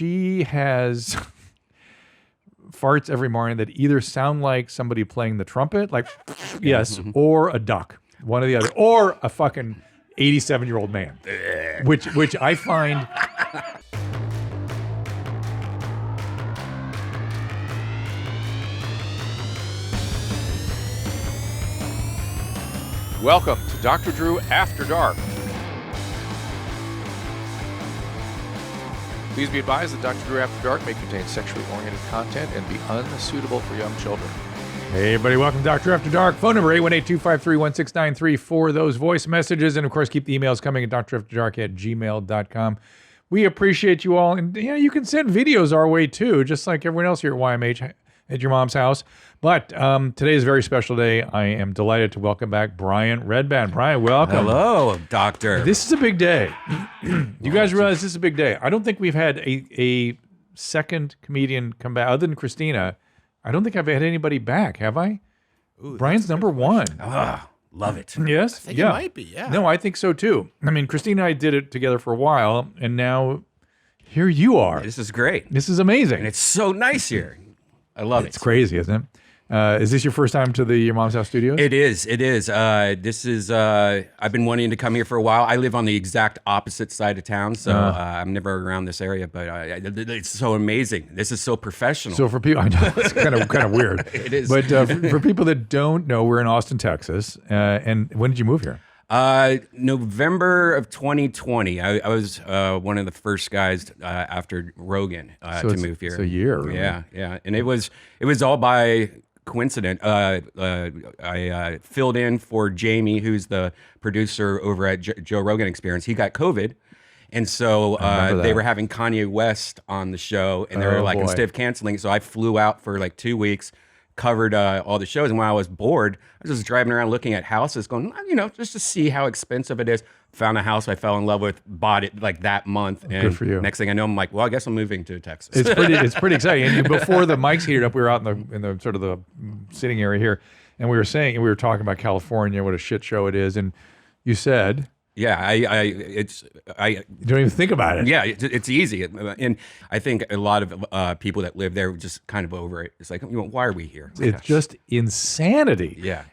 she has farts every morning that either sound like somebody playing the trumpet, like yes, or a duck, one or the other, or a fucking 87-year-old man, which I find. Welcome to Dr. Drew After Dark. Please be advised that Dr. Drew After Dark may contain sexually oriented content and be unsuitable for young children. Hey, everybody, welcome to Dr. After Dark. Phone number 818-253-1693 for those voice messages. And, of course, keep the emails coming at drafterdark@gmail.com. We appreciate you all. And, you can send videos our way, too, just like everyone else here at YMH at your mom's house. But today is a very special day. I am delighted to welcome back Brian Redban. Brian, welcome. Hello, doctor. This is a big day. You guys realize this is a big day. I don't think we've had a second comedian come back, other than Christina. I don't think I've had anybody back, have I? Ooh, Brian's number one. Love it. Yes? I think it might be, yeah. No, I think so too. I mean, Christina and I did it together for a while, and now here you are. This is great. This is amazing. And it's so nice here. I love it. It's crazy, isn't it? Is this your first time to the Your Mom's House studios? It is. It is. This is. I've been wanting to come here for a while. I live on the exact opposite side of town, so I'm never around this area. But it's so amazing. This is so professional. So for people, I know it's kind of weird. It is. But for people that don't know, we're in Austin, Texas. And when did you move here? November of 2020. I was one of the first guys after Rogan to move here. It's a year. Really. Yeah. And it was all by coincidence. I filled in for Jamie, who's the producer over at Joe Rogan Experience. He got COVID. And so they were having Kanye West on the show, and they were like, instead of canceling, so I flew out for like 2 weeks, covered all the shows. And when I was bored, I was just driving around looking at houses going, just to see how expensive it is. Found a house I fell in love with, bought it like that month. And good for you. Next thing I know, I'm like, well, I guess I'm moving to Texas. It's pretty exciting. And before the mics heated up, we were out in the sort of the sitting area here, and we were talking about California, what a shit show it is. And you said, yeah, you don't even think about it. Yeah, it's easy. And I think a lot of people that live there are just kind of over it. It's like, why are we here? It's just insanity. Yeah.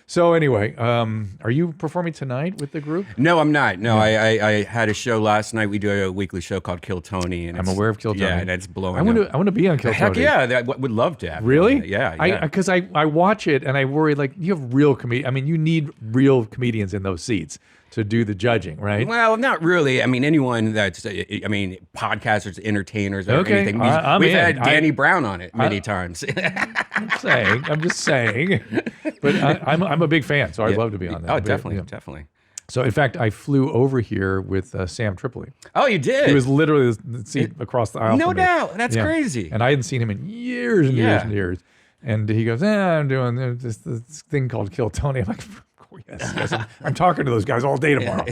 So anyway, are you performing tonight with the group? No, I'm not. No, I had a show last night. We do a weekly show called Kill Tony. And I'm aware of Kill Tony. Yeah, and it's blowing up. I want to be on Kill Heck Tony. yeah, I would love to have. Really? Yeah. Because I watch it and I worry, like, you have real comedians. I mean, you need real comedians in those seats to do the judging, right? Well, not really. I mean, anyone that's, podcasters, entertainers, or okay. anything. I'm We've in. had Danny Brown on it many times. I'm just saying. But I'm a big fan, so I'd love to be on that. Oh, But, definitely. So, in fact, I flew over here with Sam Tripoli. Oh, you did? He was literally the seat across the aisle No from me. doubt. That's crazy. And I hadn't seen him in years and years and years. And he goes, I'm doing this thing called Kill Tony. I'm like, yes. I'm talking to those guys all day tomorrow.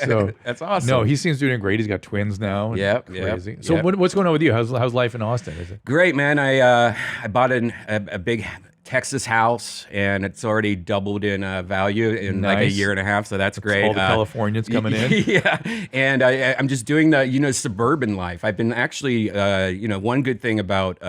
So that's awesome. No, he seems doing great. He's got twins now. Yep. Crazy. So what's going on with you? How's life in Austin? Is it great, man? I bought a big Texas house, and it's already doubled in value in like a year and a half. So that's great. All the Californians coming in. Yeah, and I'm just doing the suburban life. I've been actually one good thing about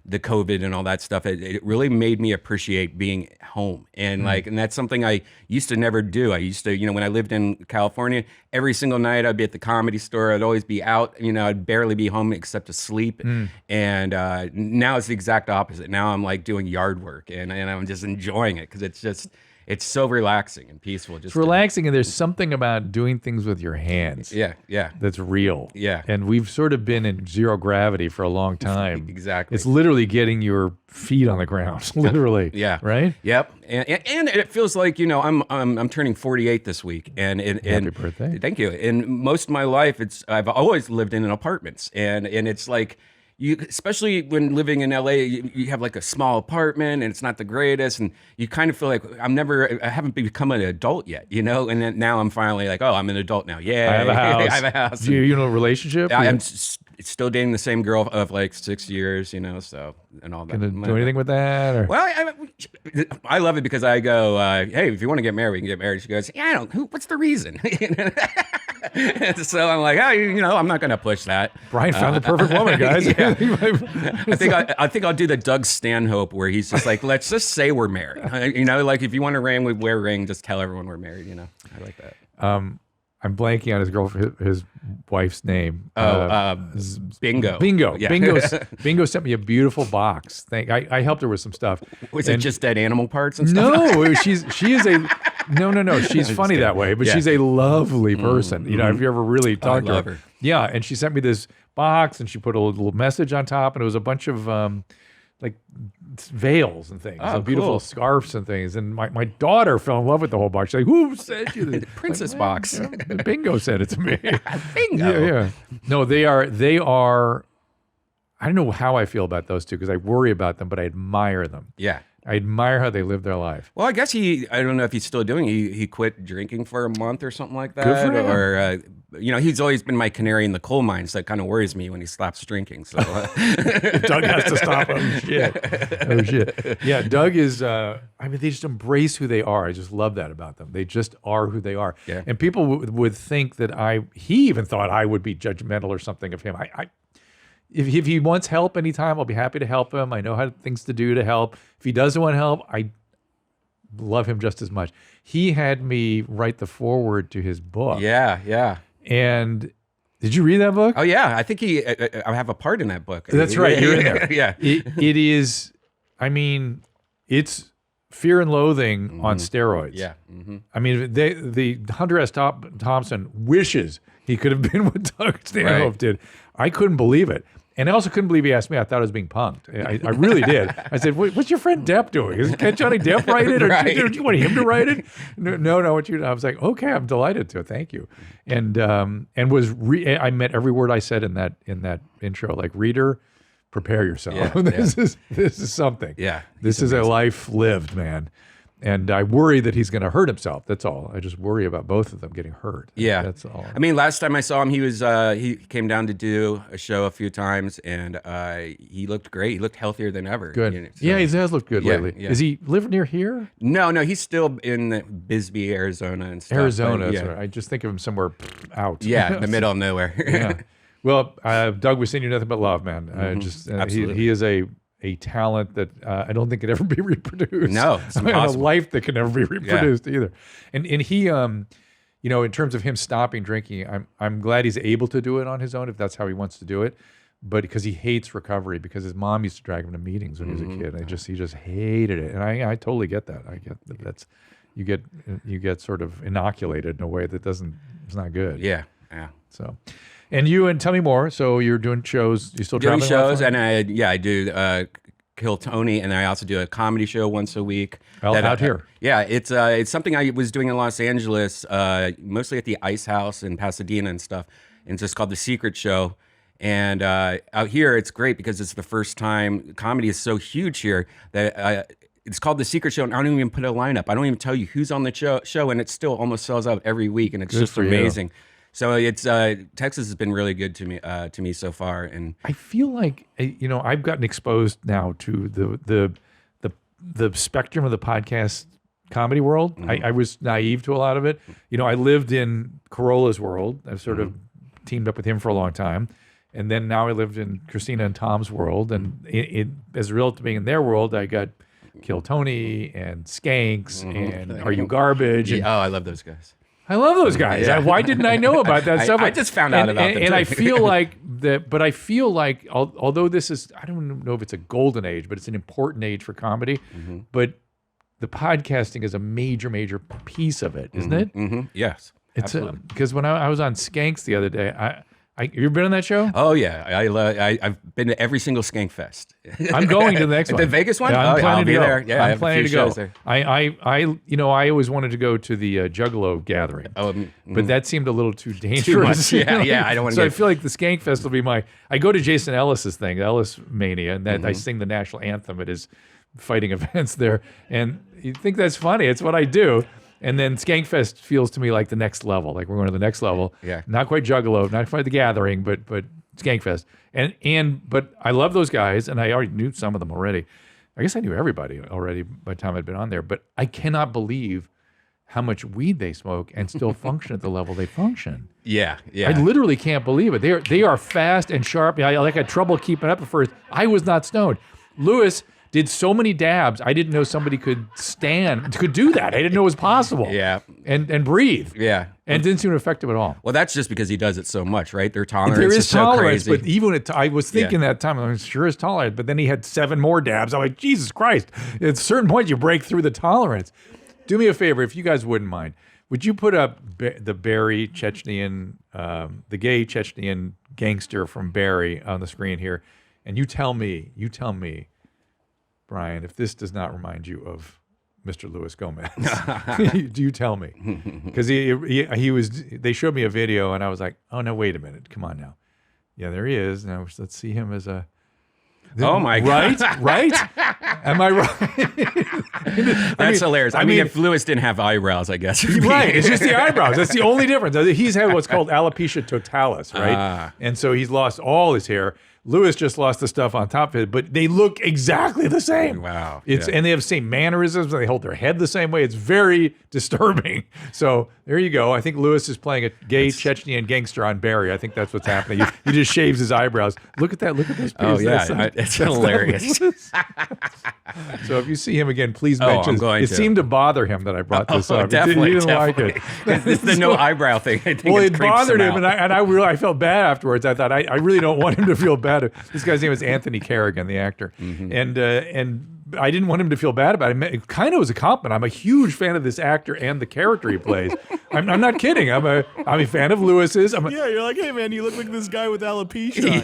the COVID and all that stuff, it really made me appreciate being home. And and that's something I used to never do. I used to, when I lived in California, every single night I'd be at the Comedy Store. I'd always be out, I'd barely be home except to sleep. And now it's the exact opposite. Now I'm like doing yard work and I'm just enjoying it because it's so relaxing and peaceful. It's relaxing, and there's something about doing things with your hands. Yeah. That's real. Yeah. And we've sort of been in zero gravity for a long time. Exactly. It's literally getting your feet on the ground, literally. Yeah. Right? Yep. And it feels like, I'm turning 48 this week. And happy birthday. Thank you. And most of my life, I've always lived in apartments. And it's like, especially when living in LA, you have like a small apartment and it's not the greatest, and you kind of feel like I haven't become an adult yet, And then now I'm finally like, oh, I'm an adult now. Yeah, I have a house. I have a house. Do you know a relationship? I'm still dating the same girl of like 6 years, so and all that. Can I do anything with that? Or? Well, I love it because I go, hey, if you want to get married, we can get married. She goes, yeah, what's the reason? So I'm like, I'm not going to push that. Brian found the perfect woman, guys. Yeah. I think I'll do the Doug Stanhope where he's just like, let's just say we're married. Like if you want a ring, we wear a ring. Just tell everyone we're married. I like that. I'm blanking on his wife's name. Bingo. Yeah. Bingo sent me a beautiful box. I helped her with some stuff. Was it just dead animal parts and stuff? No, she is a no. She's funny that way, but she's a lovely person. If you ever really talked to her. Yeah, and she sent me this box, and she put a little message on top, and it was a bunch of like veils and things, and beautiful scarves and things. And my daughter fell in love with the whole box. She's like, who sent you this? Princess box. Bingo sent it to me. Bingo. Yeah. No, they are. I don't know how I feel about those two because I worry about them, but I admire them. Yeah. I admire how they live their life. Well, I guess I don't know if he's still doing it. He quit drinking for a month or something like that. Good for him. Or, he's always been my canary in the coal mine, so it kind of worries me when he stops drinking. So Doug has to stop. Oh, shit. Yeah, Doug is, they just embrace who they are. I just love that about them. They just are who they are. Yeah. And people would think that he even thought I would be judgmental or something of him. If he wants help anytime, I'll be happy to help him. I know things to do to help. If he doesn't want help, I love him just as much. He had me write the foreword to his book. Yeah. And did you read that book? Oh, yeah. I think I have a part in that book. That's right. You're in there. Yeah. It is, it's Fear and Loathing on steroids. Yeah. Mm-hmm. The Hunter S. Thompson wishes he could have been what Doug Stanhope did. I couldn't believe it. And I also couldn't believe he asked me. I thought I was being punked. I really did. I said, "What's your friend Depp doing? Can't Johnny Depp write it, or do you want him to write it?" No. I was like, "Okay, I'm delighted to. Thank you." And I meant every word I said in that intro. Like, reader, prepare yourself. Yeah, this is something. Yeah, this is a life lived, man. And I worry that he's going to hurt himself. That's all. I just worry about both of them getting hurt. Yeah, that's all. Last time I saw him, he came down to do a show a few times, and he looked great. He looked healthier than ever. Good. He has looked good lately. Yeah. Does he live near here? No, he's still in Bisbee, Arizona, and stuff. Arizona. That's right. I just think of him somewhere out. Yeah, in the middle of nowhere. Yeah. Well, Doug, we send you nothing but love, man. He is a talent that I don't think could ever be reproduced. No, it's impossible. A life that can never be reproduced either. And he, in terms of him stopping drinking, I'm glad he's able to do it on his own if that's how he wants to do it. But because he hates recovery, because his mom used to drag him to meetings when he was a kid. And he just hated it. And I totally get that. I get that you get sort of inoculated in a way that it's not good. Yeah. So. And tell me more. So you're doing shows. You still doing traveling? Shows, and I do Kill Tony, and I also do a comedy show once a week. Out here. Yeah, it's something I was doing in Los Angeles, mostly at the Ice House in Pasadena and stuff. And it's just called The Secret Show. And out here, it's great because it's the first time comedy is so huge here that it's called The Secret Show, and I don't even put a lineup. I don't even tell you who's on the show, and it still almost sells out every week, and it's just amazing. So it's Texas has been really good to me so far, and I feel like I've gotten exposed now to the spectrum of the podcast comedy world. Mm-hmm. I was naive to a lot of it. I lived in Corolla's world. I've sort of teamed up with him for a long time, and then now I lived in Christina and Tom's world. And as a result of being in their world, I got Kill Tony and Skanks and Are You Garbage? And, I love those guys. I love those guys. Yeah. Why didn't I know about that stuff? I just found out about them. And I feel like although this is, I don't know if it's a golden age, but it's an important age for comedy. Mm-hmm. But the podcasting is a major, major piece of it, isn't it? Mm-hmm. Yes. It's because when I was on Skanks the other day, have you ever been on that show? Oh yeah, I've been to every single Skank Fest. I'm going to the next one. The Vegas one? Yeah, I'm planning to go. There. Yeah, I'm planning to go. There. I always wanted to go to the Juggalo gathering, but that seemed a little too dangerous. Too much. Yeah, I don't want to. So I feel like the Skank Fest will be I go to Jason Ellis's thing, Ellis Mania, and that I sing the national anthem at his fighting events there, and you think that's funny? It's what I do. And then Skankfest feels to me like the next level. Like we're going to the next level. Yeah. Not quite Juggalo, not quite the Gathering, but Skankfest. But I love those guys, and I already knew some of them already. I guess I knew everybody already by the time I'd been on there. But I cannot believe how much weed they smoke and still function at the level they function. Yeah. I literally can't believe it. They are fast and sharp. I had trouble keeping up at first. I was not stoned. Lewis did so many dabs. I didn't know somebody could do that. I didn't know it was possible. Yeah. And breathe. Yeah. And it didn't seem to affect him at all. Well, that's just because he does it so much, right? Their tolerance There is is so tolerance, crazy. but even I was thinking that time, I'm sure is tolerant. But then he had 7 more dabs. I'm like, Jesus Christ! At a certain point, you break through the tolerance. Do me a favor, if you guys wouldn't mind, would you put up the Barry Chechnyan, the gay Chechnyan gangster from Barry on the screen here, and you tell me, Brian, if this does not remind you of Mr. Luis Gomez. Do you tell me? Because they showed me a video and I was like, oh no, wait a minute, come on now. Yeah, there he is. Now let's see him as a. Oh my God! Right? Am I right? That's hilarious. I mean, if Lewis didn't have eyebrows, I guess. Right. It's just the eyebrows. That's the only difference. He's had what's called alopecia totalis, right? And so he's lost all his hair. Lewis just lost the stuff on top of it, but they look exactly the same. Wow. And they have the same mannerisms. They hold their head the same way. It's very disturbing. So there you go. I think Lewis is playing a gay Chechnyan gangster on Barry. I think that's what's happening. He just shaves his eyebrows. Look at that. Look at those pieces. Oh yeah, it's hilarious. So if you see him again, please mention. I'm going it to. seemed to bother him that I brought this up. Definitely, he didn't like it. It's the no eyebrow thing. I think It bothered him, and I felt bad afterwards. I thought I really don't want him to feel bad. This guy's name is Anthony Carrigan, the actor, and I didn't want him to feel bad about it. It kind of was a compliment. I'm a huge fan of this actor and the character he plays. I'm not kidding. I'm a fan of Lewis's. Yeah, you're like, hey man, you look like this guy with alopecia.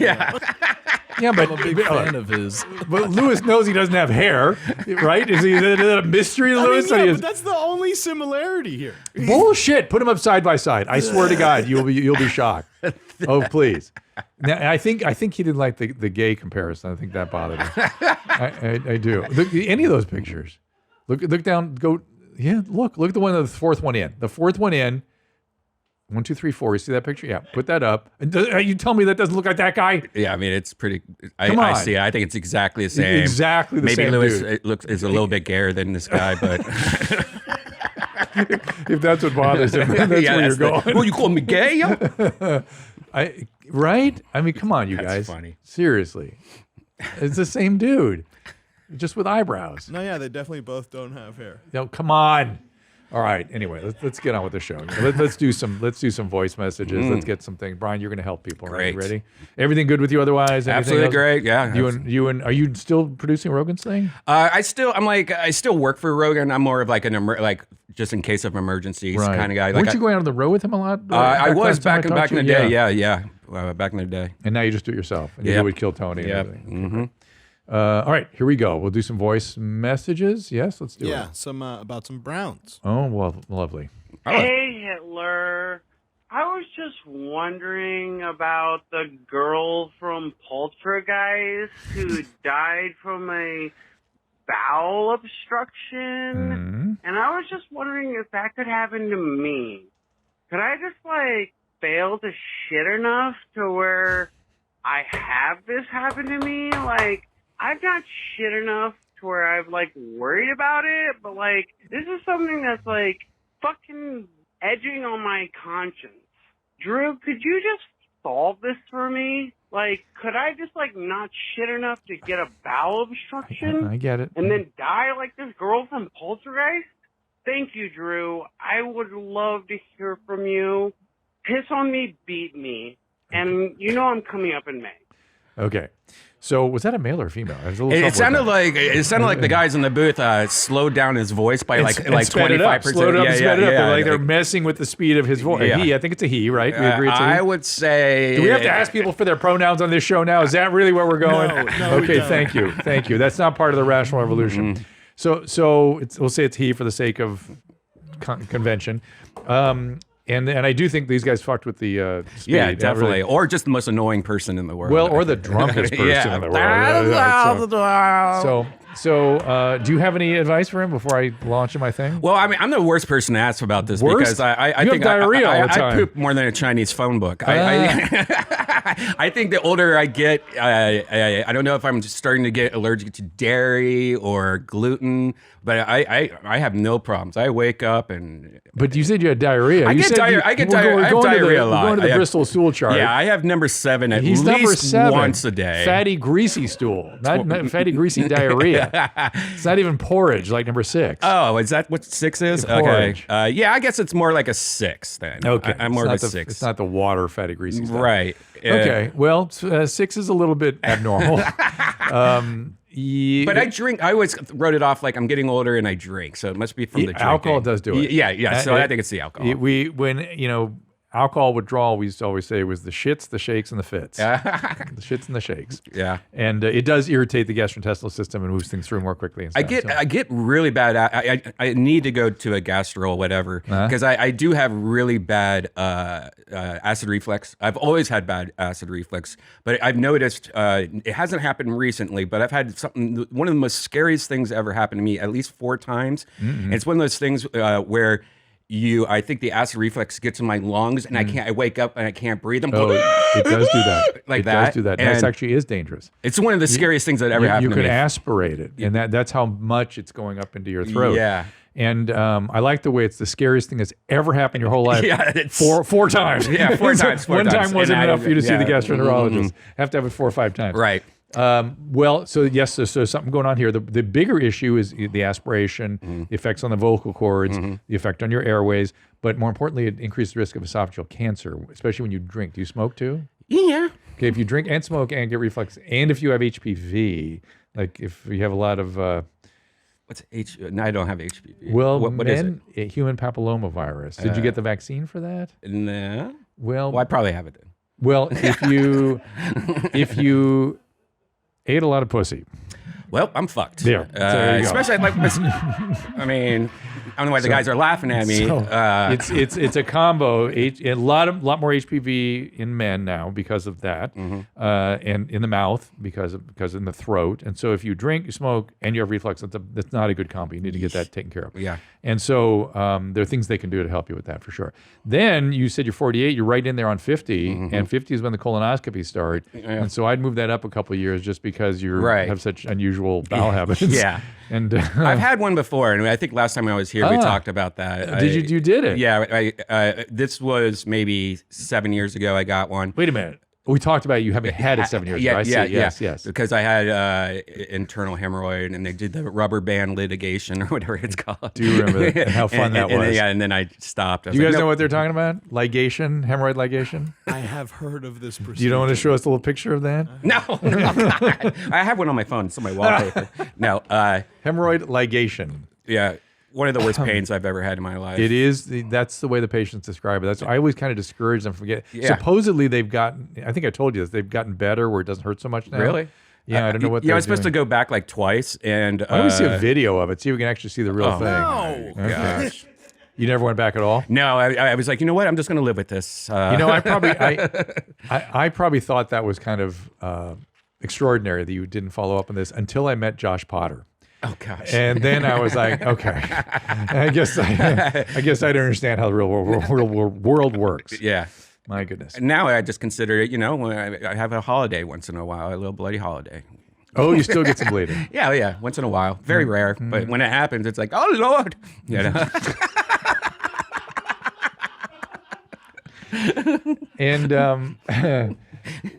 Yeah, but I'm a big fan of his. But Lewis knows he doesn't have hair, right? Is it a mystery to Lewis? But that's the only similarity here. Bullshit. Put them up side by side. I swear to God, you'll be shocked. Oh, please. Now, I think he didn't like the gay comparison. I think that bothered him. I do. Look, any of those pictures. Look down. Go. Yeah. Look at the fourth one in. The fourth one in. 1, 2, 3, 4. You see that picture? Yeah. Put that up. And you tell me that doesn't look like that guy? Yeah, I mean it's pretty. Come on. I see it. I think it's exactly the same. Exactly the same. Maybe Lewis dude. is a little bit gayer than this guy, but if that's what bothers him, that's where you're going. Well, you call me gay? Right? I mean, come on, you That's guys. funny. Seriously, it's the same dude, just with eyebrows. No, yeah, they definitely both don't have hair. No, come on. All right. Anyway, let's get on with the show. Let's do some voice messages. Let's get something. Brian, you're going to help people. Right? You Great. ready? Everything good with you otherwise? Anything Absolutely else? great. Yeah. You and are you still producing Rogan's thing? I still work for Rogan. I'm more of like just in case of emergencies kind of guy. Weren't you going on the road with him a lot? I was back in the day. Yeah. Yeah. Back in the day. And now you just do it yourself. And you Yep. do it Kill Tony. And Yep. everything. Okay, great. All right, here we go. We'll do some voice messages. Yes, let's do it. Yeah, about some browns. Oh, well, lovely. Hey, Hitler. I was just wondering about the girl from Poltergeist who died from a bowel obstruction. And I was just wondering if that could happen to me. Could I just, fail to shit enough to where I have this happen to me? I've got shit enough to where I've, worried about it, but, this is something that's, fucking edging on my conscience. Drew, could you just solve this for me? Could I just, not shit enough to get a bowel obstruction? I get it. And then die like this girl from Poltergeist? Thank you, Drew. I would love to hear from you. Piss on me, beat me. And you know I'm coming up in May. Okay. So was that a male or female? It sounded like the guys in the booth slowed down his voice by like 25%. Slowed up, sped it up. They're messing with the speed of his voice. Yeah. I think it's a he, right? We agree it's a he? I would say. Do we have to ask people for their pronouns on this show now? Is that really where we're going? No, okay, thank you. That's not part of the rational evolution. So we'll say it's he for the sake of convention. And I do think these guys fucked with the speed. Yeah, definitely. Or just the most annoying person in the world. Well, or the drunkest person in the world. So So, do you have any advice for him before I launch my thing? Well, I mean, I'm the worst person to ask about this Worst? because I You think have diarrhea all the I time. poop more than a Chinese phone book. I think the older I get, I don't know if I'm just starting to get allergic to dairy or gluten, but I have no problems. I wake up and. But you said you had diarrhea. I You get said diarrhea. I have diarrhea a lot. We're going to the I have- Bristol stool chart. Yeah, I have number 7 at He's least number 7. once a day. Fatty, greasy stool. Not fatty, greasy diarrhea. It's not even porridge like number 6. Oh, is that what 6 is? Yeah, porridge. Okay. Yeah, I guess it's more like a 6 then. Okay. I'm more of a It's not 6. It's not the water fatty, greasy stuff. Right. Okay. Well, 6 is a little bit abnormal. But I drink. I always wrote it off like I'm getting older and I drink, so it must be from the drinking. Alcohol does do it. Yeah. So I think it's the alcohol. When alcohol withdrawal, we used to always say it was the shits, the shakes, and the fits. The shits and the shakes. Yeah. And it does irritate the gastrointestinal system and moves things through more quickly. And I stuff, get really bad. I need to go to a gastro or whatever because I do have really bad acid reflux. I've always had bad acid reflux, but I've noticed it hasn't happened recently. But I've had something. One of the most scariest things ever happened to me at least 4 times. And it's one of those things where. I think the acid reflux gets in my lungs, and I wake up and I can't breathe. it does do that. Like it that. does do that. And That actually is dangerous. It's one of the scariest things that ever happened You to can me. aspirate it, and that's how much it's going up into your throat. Yeah. And I like the way it's the scariest thing that's ever happened in your whole life. Yeah, it's- four times. Yeah, 4 times. One time wasn't enough for you to see the gastroenterologist. Mm-hmm. Have to have it 4 or 5 times. Right. Well, so yes, so something going on here. The bigger issue is the aspiration, the effects on the vocal cords, the effect on your airways, but more importantly, it increases the risk of esophageal cancer, especially when you drink. Do you smoke too? Yeah. Okay, if you drink and smoke and get reflux, and if you have HPV, like if you have a lot of What's No, I don't have HPV. well, what is men, human papillomavirus. Did you get the vaccine for that? it? Nah. Well, I probably have it then. well, if you ate a lot of pussy. Well, I'm fucked. There. So there you go. Especially like, I mean, I don't know why the guys are laughing at me. So, it's a combo. A lot more HPV in men now because of that, and in the mouth because in the throat. And so if you drink, you smoke, and you have reflux, that's not a good combo. You need to get that taken care of. Yeah. And so there are things they can do to help you with that for sure. Then you said you're 48. You're right in there on 50, and 50 is when the colonoscopies start. And so I'd move that up a couple of years just because you have such unusual bowel habits. Yeah. And I've had one before, and I think last time I was here, we talked about that. You did it? Yeah. This was maybe 7 years ago. I got one. Wait a minute. We talked about you having had it 7 years ago. I see. Yes. Because I had internal hemorrhoid, and they did the rubber band litigation or whatever it's called. Do you remember that? And how fun that was? And then I stopped. Do you guys know what they're talking about? Ligation, hemorrhoid ligation? I have heard of this procedure. Do you don't want to show us a little picture of that? No, I have one on my phone. It's on my wallpaper. No, Hemorrhoid ligation. yeah, one of the worst pains I've ever had in my life. It is. That's the way the patients describe it. That's I always kind of discourage them from getting. Yeah. Supposedly they've gotten. I think I told you this. They've gotten better where it doesn't hurt so much now. Really? Yeah, I don't know what. Yeah, I was supposed to go back like twice, and I want to see a video of it. See if we can actually see the real thing. No. Okay. Gosh. You never went back at all. No, I was like, you know what? I'm just going to live with this. I probably thought that was kind of extraordinary that you didn't follow up on this until I met Josh Potter. Oh gosh. And then I was like, okay, I guess I'd understand how the real world works. Yeah. My goodness. Now I just consider it, when I have a holiday once in a while, a little bloody holiday. Oh, you still get some bleeding. Yeah, once in a while. Very rare, but when it happens, it's like, oh Lord. And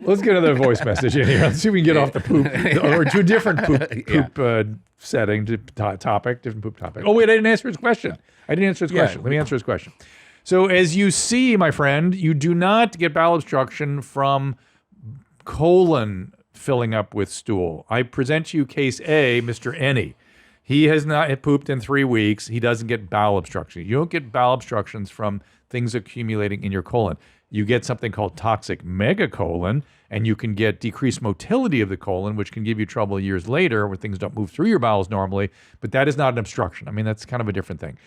let's get another voice message in here. Let's see if we can get off the poop or to a different poop setting, topic, different poop topic. Oh wait, I didn't answer his question. Let me answer his question. So as you see, my friend, you do not get bowel obstruction from colon filling up with stool. I present to you case A, Mr. Any. He has not pooped in 3 weeks. He doesn't get bowel obstruction. You don't get bowel obstructions from things accumulating in your colon. You get something called toxic megacolon, and you can get decreased motility of the colon, which can give you trouble years later when things don't move through your bowels normally, but that is not an obstruction. I mean, that's kind of a different thing.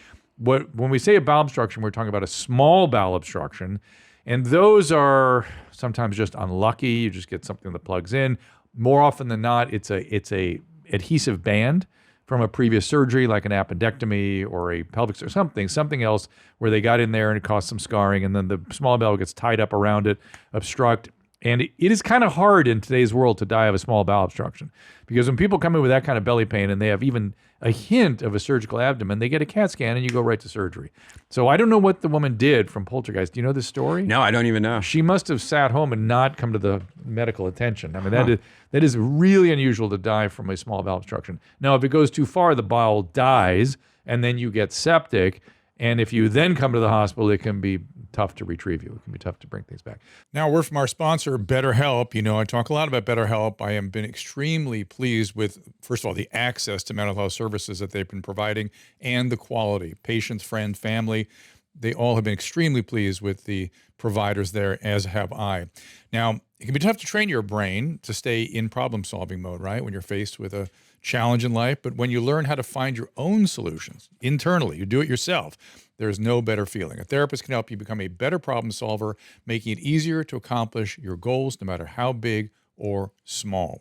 When we say a bowel obstruction, we're talking about a small bowel obstruction, and those are sometimes just unlucky. You just get something that plugs in. More often than not, it's a adhesive band from a previous surgery, like an appendectomy or a pelvic or something else, where they got in there and it caused some scarring, and then the small bowel gets tied up around it, obstruct. And it is kind of hard in today's world to die of a small bowel obstruction, because when people come in with that kind of belly pain and they have even a hint of a surgical abdomen, they get a CAT scan and you go right to surgery. So I don't know what the woman did from Poltergeist. Do you know this story? No, I don't even know. She must have sat home and not come to the medical attention. I mean, that is really unusual to die from a small bowel obstruction. Now, if it goes too far, the bowel dies, and then you get septic. And if you then come to the hospital, it can be tough to retrieve you. It can be tough to bring things back. Now, we're from our sponsor, BetterHelp. You know, I talk a lot about BetterHelp. I have been extremely pleased with, first of all, the access to mental health services that they've been providing and the quality. Patients, friends, family, they all have been extremely pleased with the providers there, as have I. Now, it can be tough to train your brain to stay in problem-solving mode, right, when you're faced with a challenge in life. But when you learn how to find your own solutions internally, you do it yourself, there's no better feeling. A therapist can help you become a better problem solver, making it easier to accomplish your goals, no matter how big or small.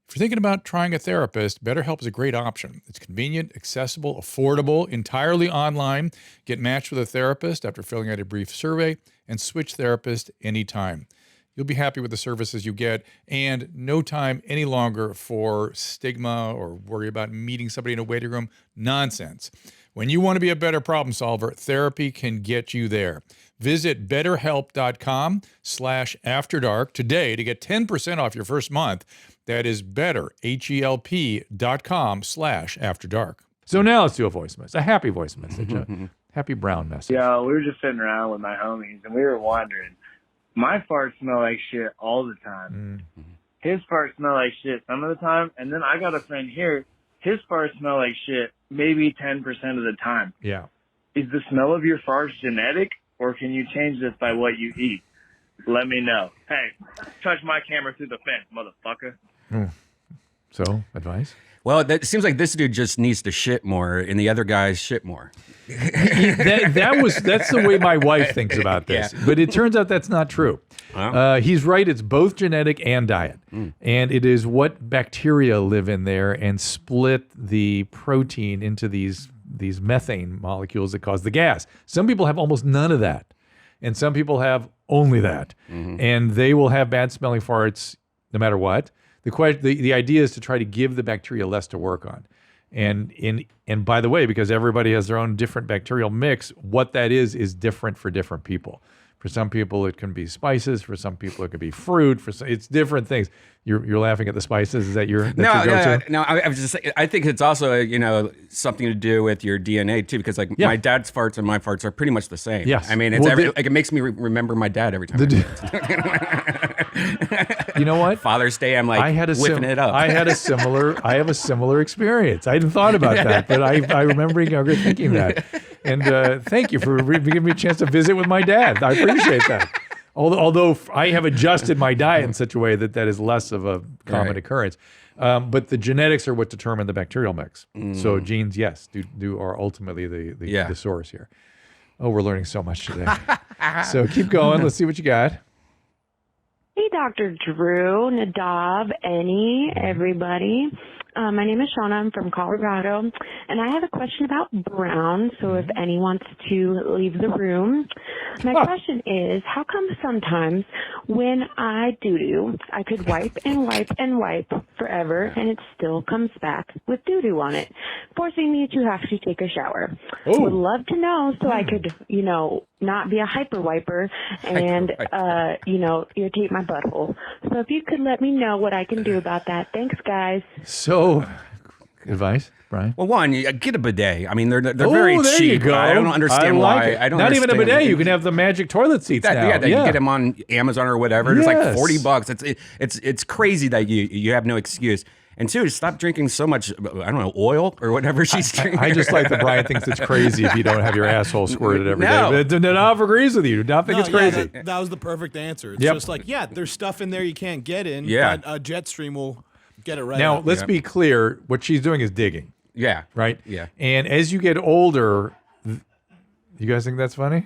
If you're thinking about trying a therapist, BetterHelp is a great option. It's convenient, accessible, affordable, entirely online. Get matched with a therapist after filling out a brief survey, and switch therapist anytime. You'll be happy with the services you get, and no time any longer for stigma or worry about meeting somebody in a waiting room. Nonsense. When you want to be a better problem solver, therapy can get you there. Visit betterhelp.com/afterdark today to get 10% off your first month. That is betterhelp.com/afterdark. So now let's do a voice message, a happy voice message, a happy brown message. Yeah, we were just sitting around with my homies, and we were wondering, my farts smell like shit all the time. His farts smell like shit some of the time, and then I got a friend here, his farts smell like shit maybe 10% of the time. Yeah. Is the smell of your farts genetic, or can you change this by what you eat? Let me know. Hey, touch my camera through the fence, motherfucker. So, advice? Well, it seems like this dude just needs to shit more, and the other guys shit more. That's the way my wife thinks about this. Yeah. But it turns out that's not true. He's right. It's both genetic and diet. And it is what bacteria live in there and split the protein into these methane molecules that cause the gas. Some people have almost none of that. And some people have only that. And they will have bad smelling farts no matter what. The idea is to try to give the bacteria less to work on. And by the way, because everybody has their own different bacterial mix, what that is different for different people. For some people, it can be spices. For some people, it could be fruit. It's different things. You're laughing at the spices. Is that your go-to? No. I was just saying, I think it's also something to do with your DNA too, because my dad's farts and my farts are pretty much the same. Yes. I mean, it's it makes me remember my dad every time. You know what? Father's Day, I'm like whipping it up. I have a similar experience. I hadn't thought about that, but I remember younger thinking that. And thank you for giving me a chance to visit with my dad. I appreciate that. Although I have adjusted my diet in such a way that is less of a common occurrence. But the genetics are what determine the bacterial mix. So genes, yes, are ultimately the source here. Oh, we're learning so much today. So keep going. Let's see what you got. Hey, Dr. Drew, Nadav, Annie, everybody. My name is Shauna. I'm from Colorado, and I have a question about brown, so if any wants to leave the room. My question is, how come sometimes when I doo-doo, I could wipe and wipe and wipe forever, and it still comes back with doo-doo on it, forcing me to have to take a shower? Would love to know so I could, not be a hyper wiper and, irritate my butthole. So if you could let me know what I can do about that. Thanks, guys. So, advice, Brian? Well, one, you get a bidet. I mean, they're very cheap. I don't understand why. I don't Not understand. even a bidet. You can have the magic toilet seats now. Yeah, you get them on Amazon or whatever. Yes. It's like $40. It's crazy that you have no excuse. And two, stop drinking so much, I don't know, oil or whatever she's drinking. I just like that Brian thinks it's crazy if you don't have your asshole squirted every day. But Nadav agrees with you. Nadav thinks it's crazy. That was the perfect answer. It's just like, there's stuff in there you can't get in, but a jet stream will get it right Now, out. let's be clear. What she's doing is digging. Yeah. Right? Yeah. And as you get older, you guys think that's funny?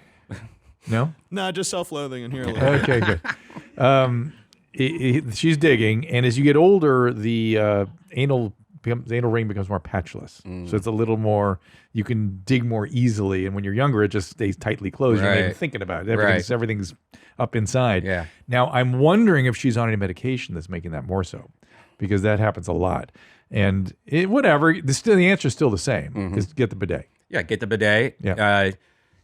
No? No, just self-loathing in here a little bit. Okay, good. She's digging, and as you get older, the anal the anal ring becomes more patchless. So it's a little more, you can dig more easily. And when you're younger, it just stays tightly closed. You're not even thinking about it. Everything's up inside. Yeah. Now, I'm wondering if she's on any medication that's making that more so, because that happens a lot. And whatever, the answer is still the same. Just get the bidet. Yeah, get the bidet. Yeah.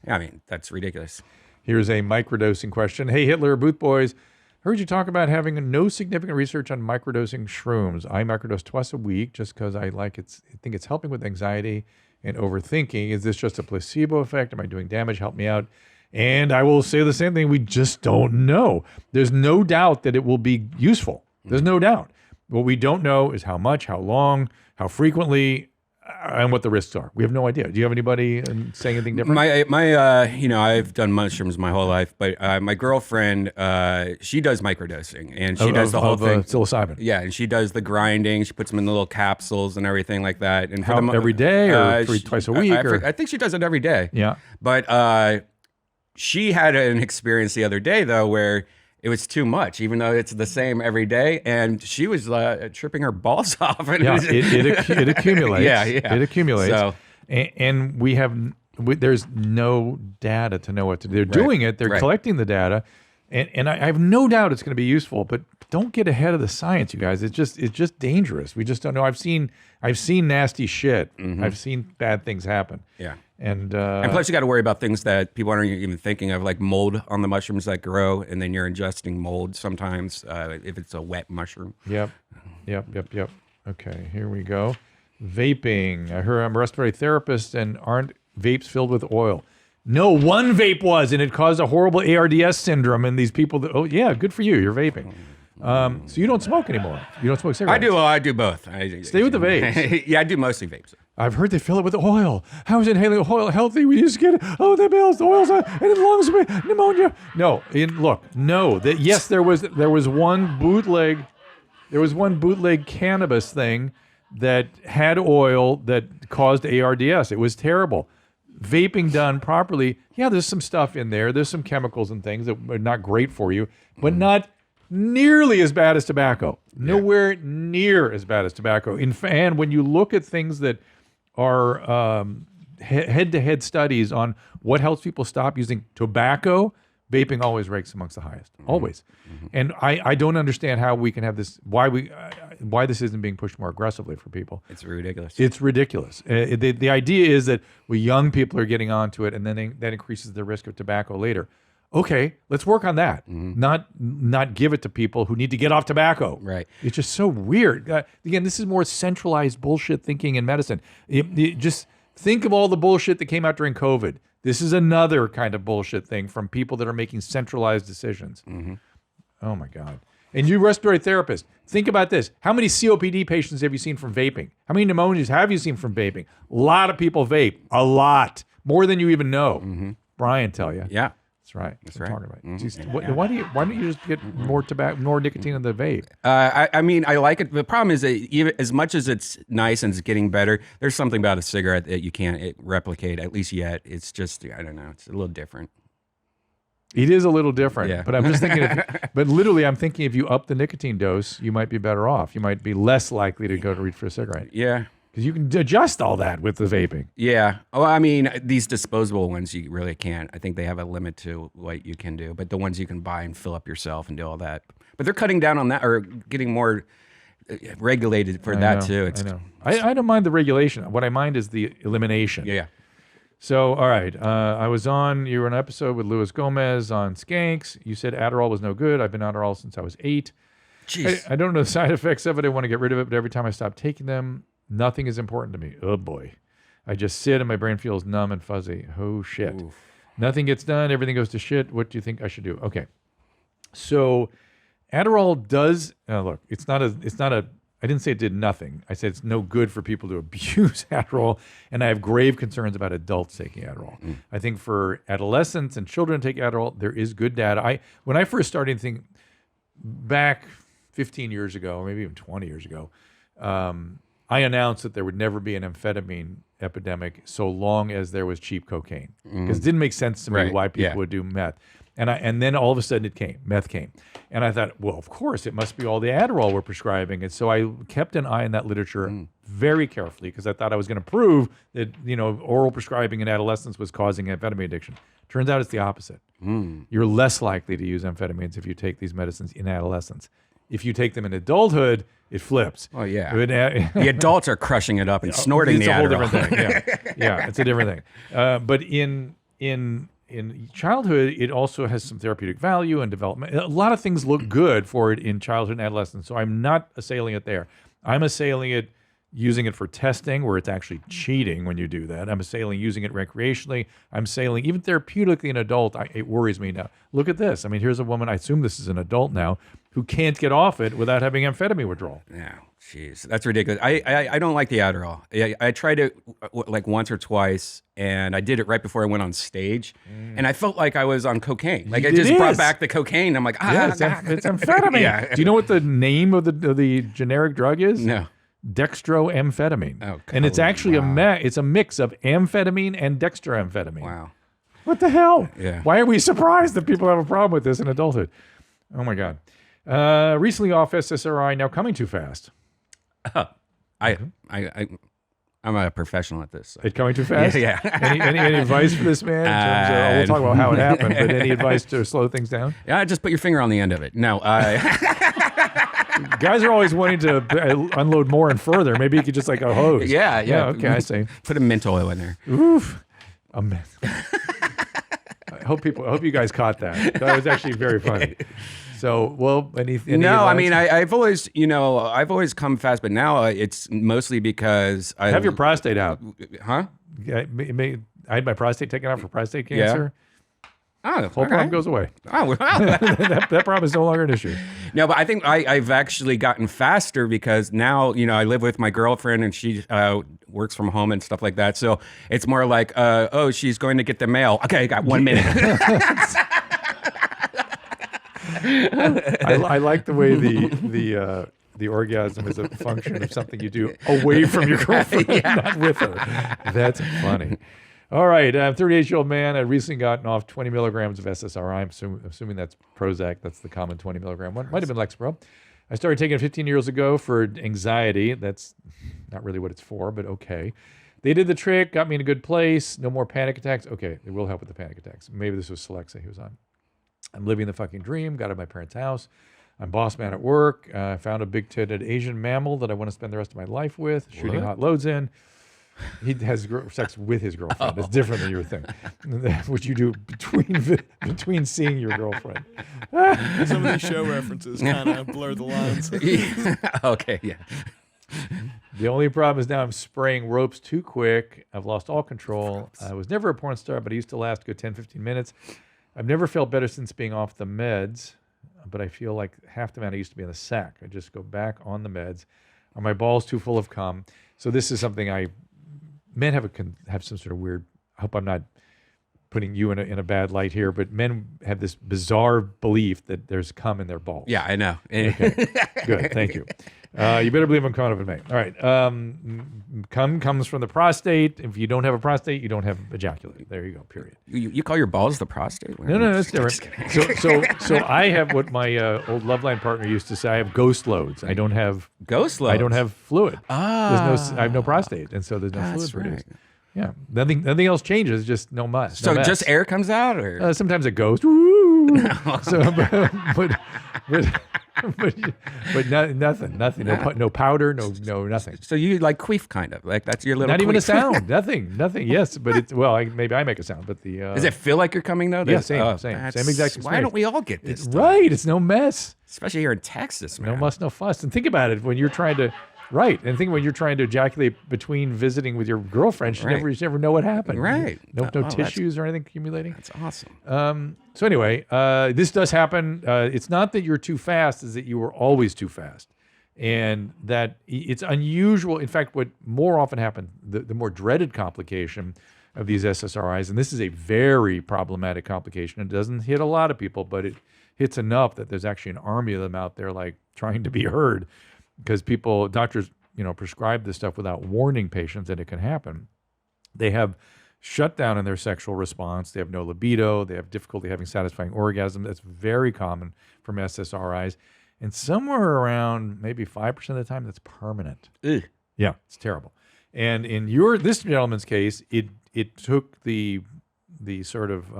I mean, that's ridiculous. Here's a microdosing question. Hey, Hitler, Booth Boys. Heard you talk about having no significant research on microdosing shrooms. I microdose twice a week just because I think it's helping with anxiety and overthinking. Is this just a placebo effect? Am I doing damage? Help me out. And I will say the same thing. We just don't know. There's no doubt that it will be useful. There's no doubt. What we don't know is how much, how long, how frequently, and what the risks are. We have no idea. Do you have anybody saying anything different? I've done mushrooms my whole life, but my girlfriend, she does microdosing, and she does the whole thing. Psilocybin. Yeah, and she does the grinding. She puts them in the little capsules and everything like that. And every day or twice a week? I think she does it every day. Yeah. But she had an experience the other day, though, where it was too much, even though it's the same every day. And she was tripping her balls off. And it accumulates. Yeah. It accumulates. So, and there's no data to know what to do. They're doing it. They're collecting the data. And I have no doubt it's going to be useful, but don't get ahead of the science, you guys. It's just dangerous. We just don't know. I've seen nasty shit. I've seen bad things happen. Yeah. And plus you got to worry about things that people aren't even thinking of, like mold on the mushrooms that grow, and then you're ingesting mold sometimes if it's a wet mushroom. Yep. Okay, here we go. Vaping. I heard I'm a respiratory therapist, and aren't vapes filled with oil? No, one vape was, and it caused a horrible ARDS syndrome. And these people, good for you. You're vaping. So you don't smoke anymore. You don't smoke cigarettes. I do both. Stay with the vapes. Yeah, I do mostly vapes. I've heard they fill it with oil. How is inhaling oil healthy? We just get the bills, the oil's on, and it lungs me pneumonia. No, yes, there was one bootleg. There was one bootleg cannabis thing that had oil that caused ARDS. It was terrible. Vaping done properly, there's some stuff in there. There's some chemicals and things that are not great for you, but not nearly as bad as tobacco. Nowhere near as bad as tobacco. And when you look at things that are head-to-head studies on what helps people stop using tobacco, vaping always ranks amongst the highest. Always. And I don't understand how we can have this, why this isn't being pushed more aggressively for people. It's ridiculous. It's ridiculous. The idea is that young people are getting onto it, and then that increases the risk of tobacco later. Okay, let's work on that. Not give it to people who need to get off tobacco. Right. It's just so weird. Again, this is more centralized bullshit thinking in medicine. Just think of all the bullshit that came out during COVID. This is another kind of bullshit thing from people that are making centralized decisions. Oh my God. And you respiratory therapist, think about this. How many COPD patients have you seen from vaping? How many pneumonias have you seen from vaping? A lot of people vape. A lot. More than you even know. Brian tell you. Yeah. That's right. That's right. right. About. Why don't you just get more tobacco, more nicotine in the vape? I mean, I like it. The problem is that even as much as it's nice and it's getting better, there's something about a cigarette that you can't replicate, at least yet. It's just, I don't know, it's a little different. It is a little different, yeah. But I'm just thinking, I'm thinking if you up the nicotine dose, you might be better off. You might be less likely to go to reach for a cigarette. Yeah. Because you can adjust all that with the vaping. Yeah. Oh, I mean, these disposable ones, you really can't. I think they have a limit to what you can do. But the ones you can buy and fill up yourself and do all that. But they're cutting down on that, or getting more regulated for that too. I know. I don't mind the regulation. What I mind is the elimination. Yeah. So, all right. You were on an episode with Luis Gomez on skanks. You said Adderall was no good. I've been Adderall since I was 8. Jeez. I don't know the side effects of it. I want to get rid of it, but every time I stop taking them, nothing is important to me. Oh boy. I just sit and my brain feels numb and fuzzy. Oh shit. Oof. Nothing gets done. Everything goes to shit. What do you think I should do? Okay. So Adderall does, look, I didn't say it did nothing. I said it's no good for people to abuse Adderall. And I have grave concerns about adults taking Adderall. I think for adolescents and children to take Adderall, there is good data. When I first started thinking back 15 years ago, or maybe even 20 years ago, I announced that there would never be an amphetamine epidemic so long as there was cheap cocaine. Because it didn't make sense to me why people would do meth. And then all of a sudden meth came. And I thought, well, of course, it must be all the Adderall we're prescribing. And so I kept an eye on that literature very carefully because I thought I was going to prove that, oral prescribing in adolescence was causing amphetamine addiction. Turns out it's the opposite. You're less likely to use amphetamines if you take these medicines in adolescence. If you take them in adulthood, it flips. Oh, yeah. The adults are crushing it up and snorting the Adderall. It's a whole different thing. Yeah, it's a different thing. But in childhood, it also has some therapeutic value and development. A lot of things look good for it in childhood and adolescence. So I'm not assailing it there. I'm assailing it using it for testing, where it's actually cheating when you do that. I'm assailing using it recreationally. I'm assailing even therapeutically an adult. It worries me now. Look at this. I mean, here's a woman, I assume this is an adult now, who can't get off it without having amphetamine withdrawal. Yeah, jeez, that's ridiculous. I don't like the Adderall. I tried it like once or twice, and I did it right before I went on stage, and I felt like I was on cocaine. Like it just brought back the cocaine. I'm like, it's amphetamine. Yeah. Do you know what the name of the generic drug is? No. Dextroamphetamine. Oh, and it's actually it's a mix of amphetamine and dextroamphetamine. Wow. What the hell? Yeah. Why are we surprised that people have a problem with this in adulthood? Oh my God. Recently off SSRI, now coming too fast. I'm a professional at this. So. It coming too fast? Yeah. Any advice for this man? In terms of, we'll talk about how it happened, but any advice to slow things down? Yeah, just put your finger on the end of it. No. Guys are always wanting to unload more and further. Maybe you could just like a hose. Yeah. Okay, I see. Put a mint oil in there. Oof. A mint. I hope you guys caught that. That was actually very funny. So, well, any no, I mean, I've always come fast, but now it's mostly because I have your prostate out. Huh? Yeah, I had my prostate taken out for prostate cancer. Oh, the whole problem goes away. Oh, wow. that problem is no longer an issue. No, but I think I've actually gotten faster because now, I live with my girlfriend and she works from home and stuff like that. So it's more like, she's going to get the mail. Okay, I got 1 minute. I like the way the orgasm is a function of something you do away from your girlfriend, not with her. That's funny. All right, 38-year-old man. I recently gotten off 20 milligrams of SSRI. I'm assuming that's Prozac. That's the common 20 milligram one. Might have been Lexapro. I started taking it 15 years ago for anxiety. That's not really what it's for, but okay. They did the trick, got me in a good place. No more panic attacks. Okay, it will help with the panic attacks. Maybe this was Celexa he was on. I'm living the fucking dream. Got out of my parents' house. I'm boss man at work. Found a big-titted Asian mammal that I want to spend the rest of my life with. Shooting hot loads in. He has sex with his girlfriend. It's different than your thing, which you do between seeing your girlfriend. Some of these show references kind of blur the lines. Okay, yeah. The only problem is now I'm spraying ropes too quick. I've lost all control. I was never a porn star, but I used to last a good 10, 15 minutes. I've never felt better since being off the meds, but I feel like half the amount I used to be in the sack. I just go back on the meds. Are my balls too full of cum? So this is something men have some sort of weird, I hope I'm not putting you in a bad light here, but men have this bizarre belief that there's cum in their balls. Yeah, I know. Okay. Good, thank you. You better believe I'm calling it me. All right. Cum comes from the prostate. If you don't have a prostate, you don't have ejaculate. There you go, period. You call your balls the prostate? No, that's different. So I have what my old Loveline partner used to say, I have ghost loads. I don't have ghost loads. I don't have fluid. I have no prostate, and so there's no fluid produced. Right. Yeah, nothing else changes, just no must. So just air comes out, or sometimes it goes. Woo. No. So, but nothing. No powder, no nothing. So you like queef, kind of like that's your little. Not queef. even a sound. Nothing. Yes, but it's maybe I make a sound, but the. Does it feel like you're coming though? Yeah, same exact experience. Why don't we all get this? Right, it's no mess. Especially here in Texas, man. No muss, no fuss. And think about it when you're trying to. Right, and think when you're trying to ejaculate between visiting with your girlfriend, you never know what happened. Right, no tissues or anything accumulating. That's awesome. So anyway, this does happen. It's not that you're too fast; is that you were always too fast, and that it's unusual. In fact, what more often happens, the more dreaded complication of these SSRIs, and this is a very problematic complication. It doesn't hit a lot of people, but it hits enough that there's actually an army of them out there, like trying to be heard. Because doctors, prescribe this stuff without warning patients that it can happen. They have shutdown in their sexual response. They have no libido. They have difficulty having satisfying orgasm. That's very common from SSRIs. And somewhere around maybe 5% of the time, that's permanent. Ugh. Yeah, it's terrible. And in this gentleman's case, it took the sort of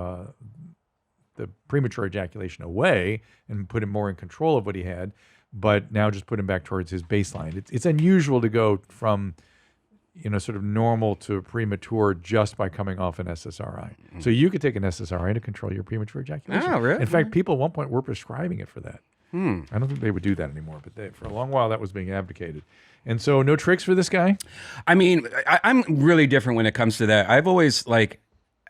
the premature ejaculation away and put him more in control of what he had, but now just put him back towards his baseline. It's unusual to go from sort of normal to premature just by coming off an SSRI. So you could take an SSRI to control your premature ejaculation. Oh, really? In fact, people at one point were prescribing it for that. I don't think they would do that anymore, but for a long while that was being advocated. And so no tricks for this guy? I mean, I'm really different when it comes to that. I've always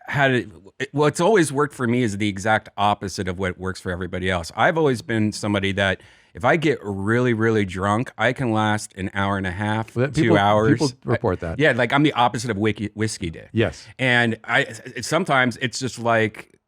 had it. What's always worked for me is the exact opposite of what works for everybody else. I've always been somebody that if I get really, really drunk, I can last an hour and a half, 2 hours. People report that. Yeah, I'm the opposite of whiskey dick. Yes. And sometimes it's just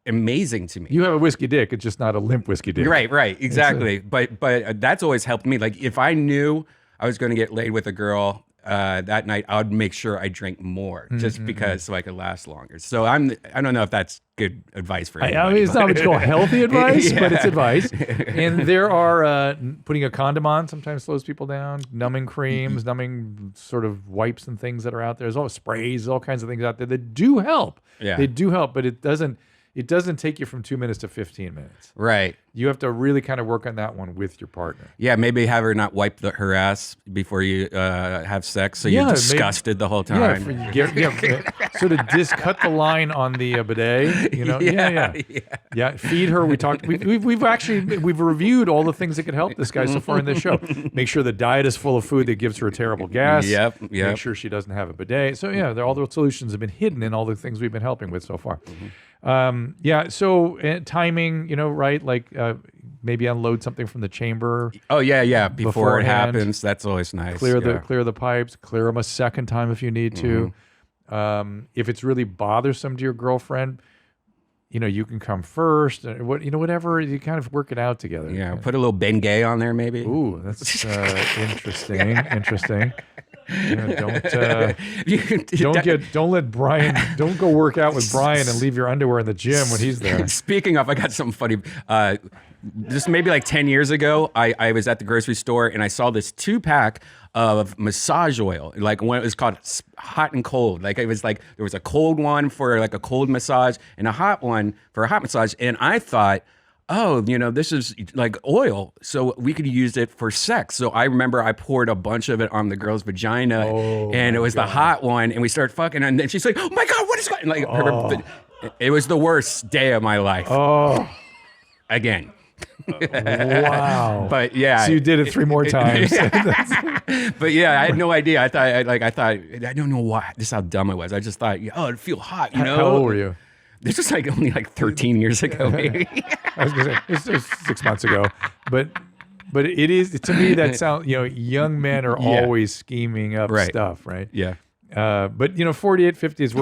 amazing to me. You have a whiskey dick, it's just not a limp whiskey dick. Right, exactly. But that's always helped me. If I knew I was going to get laid with a girl that night, I would make sure I drink more just because so I could last longer. So I don't know if that's good advice for anybody. I mean, it's not what you call healthy advice, but it's advice. And there are putting a condom on sometimes slows people down. Numbing creams, numbing sort of wipes and things that are out there. There's all sprays, all kinds of things out there that do help. Yeah. They do help, but it doesn't take you from 2 minutes to 15 minutes. Right. You have to really kind of work on that one with your partner. Yeah, maybe have her not wipe her ass before you have sex, so you're disgusted the whole time. Sort of cut the line on the bidet. Yeah. Feed her. We've reviewed all the things that could help this guy so far in this show. Make sure the diet is full of food that gives her a terrible gas. Yep. Make sure she doesn't have a bidet. So all the solutions have been hidden in all the things we've been helping with so far. So timing, right? Maybe unload something from the chamber. Oh yeah. Before it beforehand. happens, that's always nice. Clear the pipes. Clear them a second time if you need to. If it's really bothersome to your girlfriend, you can come first. Whatever, you kind of work it out together. Yeah, put a little Bengay on there, maybe. Ooh, that's interesting. Interesting. Don't let Brian. Don't go work out with Brian and leave your underwear in the gym when he's there. Speaking of, I got something funny. Just maybe 10 years ago, I was at the grocery store and I saw this 2-pack of massage oil. One, it was called hot and cold. It was there was a cold one for a cold massage and a hot one for a hot massage. And I thought, oh, this is oil, so we could use it for sex. So I remember I poured a bunch of it on the girl's vagina, and it was the hot one, and we started fucking, and then she's like, oh my God, what is going on? It was the worst day of my life. Oh. Again. Wow. But yeah. So you did it 3 more times. But yeah, I had no idea. I thought, I don't know why. This is how dumb I was. I just thought, it'd feel hot, How old were you? This was only 13 years ago, maybe. I was going to say, it was 6 months ago. But it is, to me, that sounds, young men are always scheming up stuff, right? Yeah. But 48, 50 is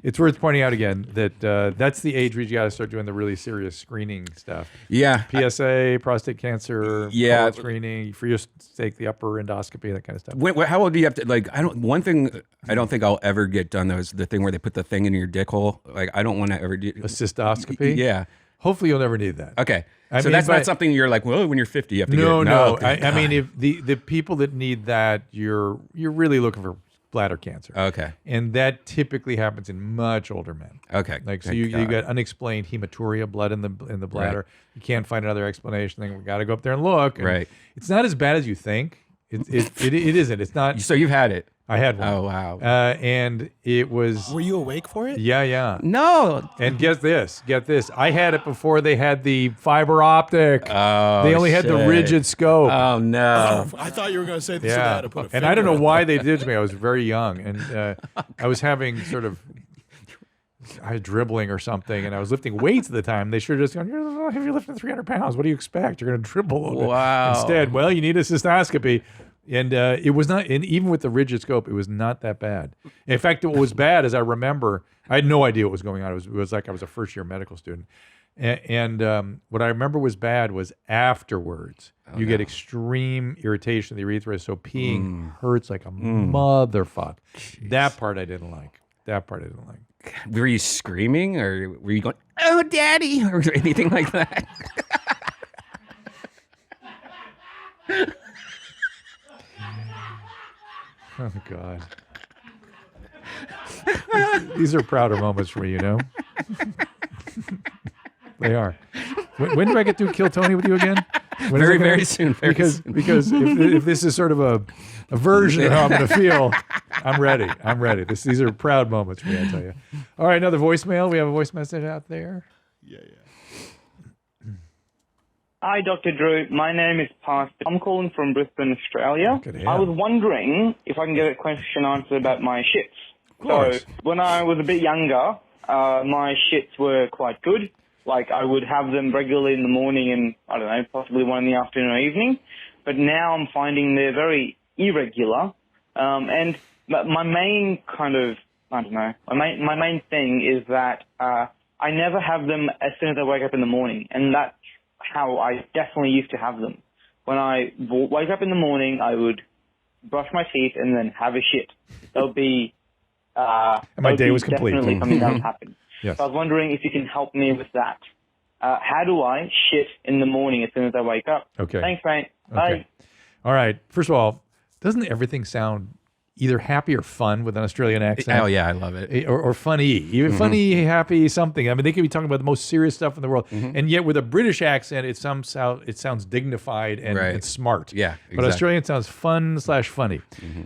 it's worth pointing out again that that's the age where you got to start doing the really serious screening stuff. Yeah. PSA, prostate cancer, colon screening, for your sake, the upper endoscopy, that kind of stuff. How old do you have to, one thing I don't think I'll ever get done, though, is the thing where they put the thing in your dick hole. I don't want to ever do. A cystoscopy? Yeah. Hopefully you'll never need that. Okay. So that's not something you're when you're 50, you have to get it. No. Okay. I mean, if the people that need that, you're really looking for bladder cancer. Okay. And that typically happens in much older men. Okay. So you got unexplained hematuria, blood in the bladder. Right. You can't find another explanation. Then we got to go up there and look. And right. It's not as bad as you think. It isn't. It's not. So you've had it. I had one. Oh wow. And it was. Were you awake for it? Yeah. No. And get this. I had it before they had the fiber optic. Oh. They only had the rigid scope. Oh no. Oh, I thought you were going to say this. Yeah. To put and I don't know why they did it to me. I was very young, and I was having I was dribbling or something, and I was lifting weights at the time. They should have just gone, you're lifting 300 pounds. What do you expect? You're going to dribble a little bit. Wow. Instead, well, you need a cystoscopy. And it was not, and even with the rigid scope, it was not that bad. In fact, what was bad is I remember, I had no idea what was going on. It was like I was a first-year medical student. And what I remember was bad was afterwards, you get extreme irritation of the urethra, so peeing hurts like a motherfucker. That part I didn't like. That part I didn't like. Were you screaming or were you going, "Oh, daddy," or anything like that? Oh God. These are prouder moments for me, you know. They are. When do I get to kill Tony with you again? When Very soon. Because if this is sort of a version of how I'm going to feel, I'm ready. These are proud moments for me, I tell you. All right, another voicemail. We have a voice message out there. Yeah. Hi, Dr. Drew. My name is Pastor. I'm calling from Brisbane, Australia. Look at him. I was wondering if I can get a question answered about my shits. Of course. So, when I was a bit younger, my shits were quite good. Like, I would have them regularly in the morning and, I don't know, possibly one in the afternoon or evening. But now I'm finding they're very irregular. And my main kind of, I don't know, my main thing is that I never have them as soon as I wake up in the morning. And that's how I definitely used to have them. When I wake up in the morning, I would brush my teeth and then have a shit. That would be... and my day was complete. Definitely something that would happen. Yes. So I was wondering if you can help me with that. How do I shit in the morning as soon as I wake up? Okay. Thanks, mate. Bye. Okay. All right. First of all, doesn't everything sound either happy or fun with an Australian accent? Oh, yeah, I love it. Or funny. Even funny, happy, something. I mean, they could be talking about the most serious stuff in the world. And yet with a British accent, it sounds dignified and smart. Yeah, But exactly. Australian sounds fun/funny.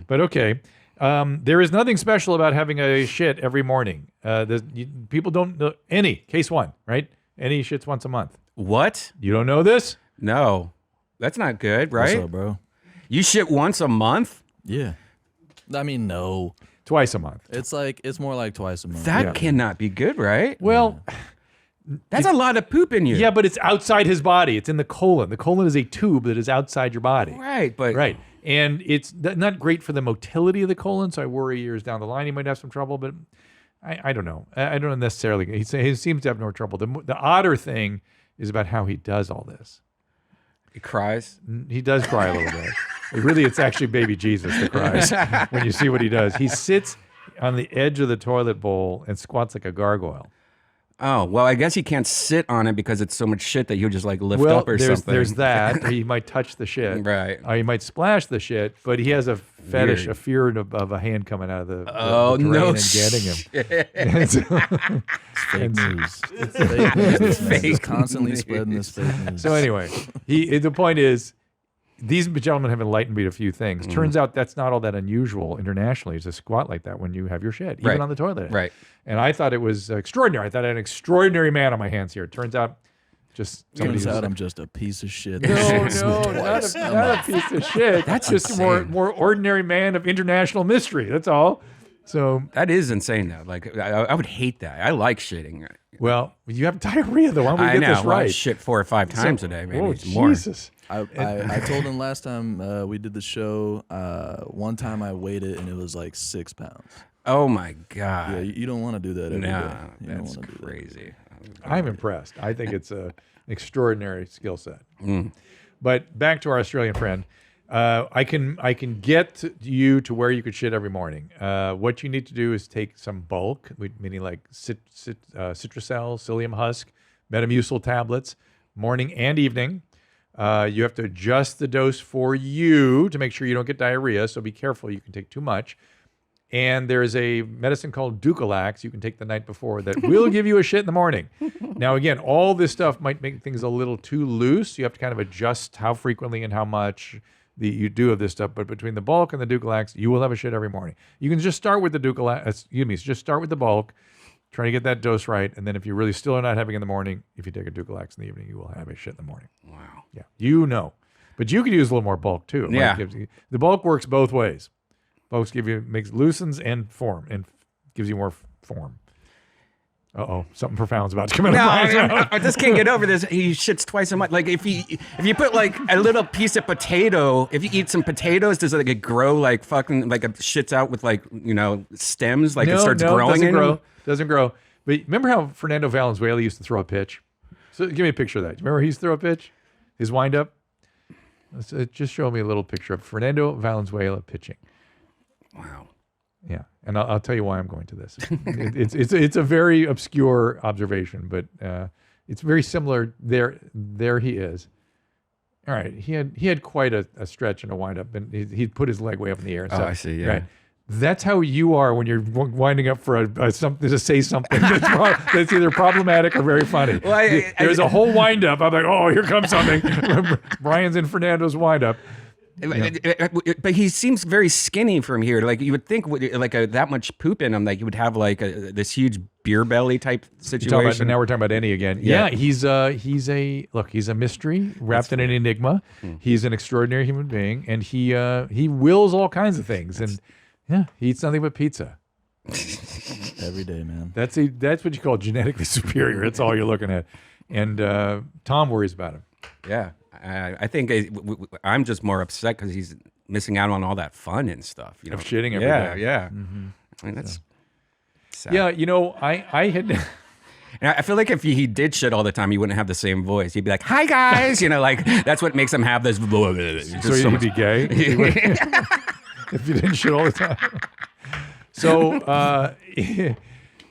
But okay. There is nothing special about having a shit every morning. People don't know any. Case one, right? Any shits once a month. What? You don't know this? No. That's not good, right? What's up, bro? You shit once a month? Yeah. I mean, no. Twice a month. It's more like twice a month. That cannot be good, right? Well, that's a lot of poop in you. yeah, but it's outside his body. It's in the colon. The colon is a tube that is outside your body. Right, but... Right. And it's not great for the motility of the colon, so I worry years down the line he might have some trouble, but I don't know. I don't necessarily. He seems to have no trouble. The odder thing is about how he does all this. He cries? He does cry a little bit. Really, it's actually baby Jesus that cries when you see what he does. He sits on the edge of the toilet bowl and squats like a gargoyle. Oh, well, I guess he can't sit on it because it's so much shit that he'll just like lift up or something. There's that. He might touch the shit. Right. He might splash the shit, but he has a fetish, a fear of a hand coming out of the drain no and getting him. And so, Fake news. It's fake news. This man is constantly spreading this fake news. so anyway, the point is, these gentlemen have enlightened me to a few things. Turns out that's not all that unusual internationally to squat like that when you have your shit, even on the toilet. Right. And I thought it was extraordinary. I thought I had an extraordinary man on my hands here. Turns out just Turns out I'm just a piece of shit. No, not a piece of shit. That's just a more ordinary man of international mystery. That's all. So that is insane, though. Like I would hate that. I like shitting. Well, you have diarrhea, though. Why don't we get this right? I shit 4 or 5 times a day, maybe Oh, more. Jesus. I told him last time we did the show, one time I weighed it and it was like 6 pounds. Oh my God. Yeah, you don't want to do that every day. You don't that's wanna do that. crazy. I'm impressed. I think it's an extraordinary skill set. But back to our Australian friend. I can get you to where you could shit every morning. What you need to do is take some bulk, meaning like Citracel, psyllium husk, Metamucil tablets, morning and evening. You have to adjust the dose for you to make sure you don't get diarrhea, so be careful. You can take too much. And there's a medicine called Lookalike you can take the night before that will give you a shit in the morning. Now, again, all this stuff might make things a little too loose. You have to kind of adjust how frequently and how much you do of this stuff. But between the bulk and the Lookalike, you will have a shit every morning. You can just start with the just start with the bulk, try to get that dose right. And then if you really still are not having it in the morning, if you take a Lookalike in the evening, you will have a shit in the morning. Wow. Yeah, you know. But you could use a little more bulk too. Yeah. The bulk works both ways. Bulk loosens and form and gives you more form. Something profound's about to come out. I just can't get over this. He shits twice a month. Like if you put like a little piece of potato, if you eat some potatoes, does it grow like fucking like it shits out with like stems? Like it starts growing? Doesn't grow. But remember how Fernando Valenzuela used to throw a pitch? So give me a picture of that. Remember he used to throw a pitch? His windup? Just show me a little picture of Fernando Valenzuela pitching. Wow. Yeah, and I'll tell you why I'm going to this. It's a very obscure observation, but it's very similar. There he is. All right, he had quite a stretch and a wind up, and he'd put his leg way up in the air. And I see. Yeah. Right. That's how you are when you're winding up for something to say something that's either problematic or very funny. Well, there's a whole wind up. I'm like, oh, here comes something. Brian's in Fernando's wind up. But he seems very skinny from here. Like you would think, like that much poop in him, like you would have like this huge beer belly type situation. Now we're talking about Any again. Yeah, he's a mystery wrapped in an enigma. He's an extraordinary human being, and he wills all kinds of things, and he eats nothing but pizza every day, man. That's what you call genetically superior. That's all you're looking at, and Tom worries about him. Yeah. I think I'm just more upset because he's missing out on all that fun and stuff. You know, of shitting every day. Yeah. Mm-hmm. I mean, that's sad. Yeah, I had. And I feel like if he did shit all the time, he wouldn't have the same voice. He'd be like, "Hi guys," like that's what makes him have this. So he'd be gay if you didn't shit all the time.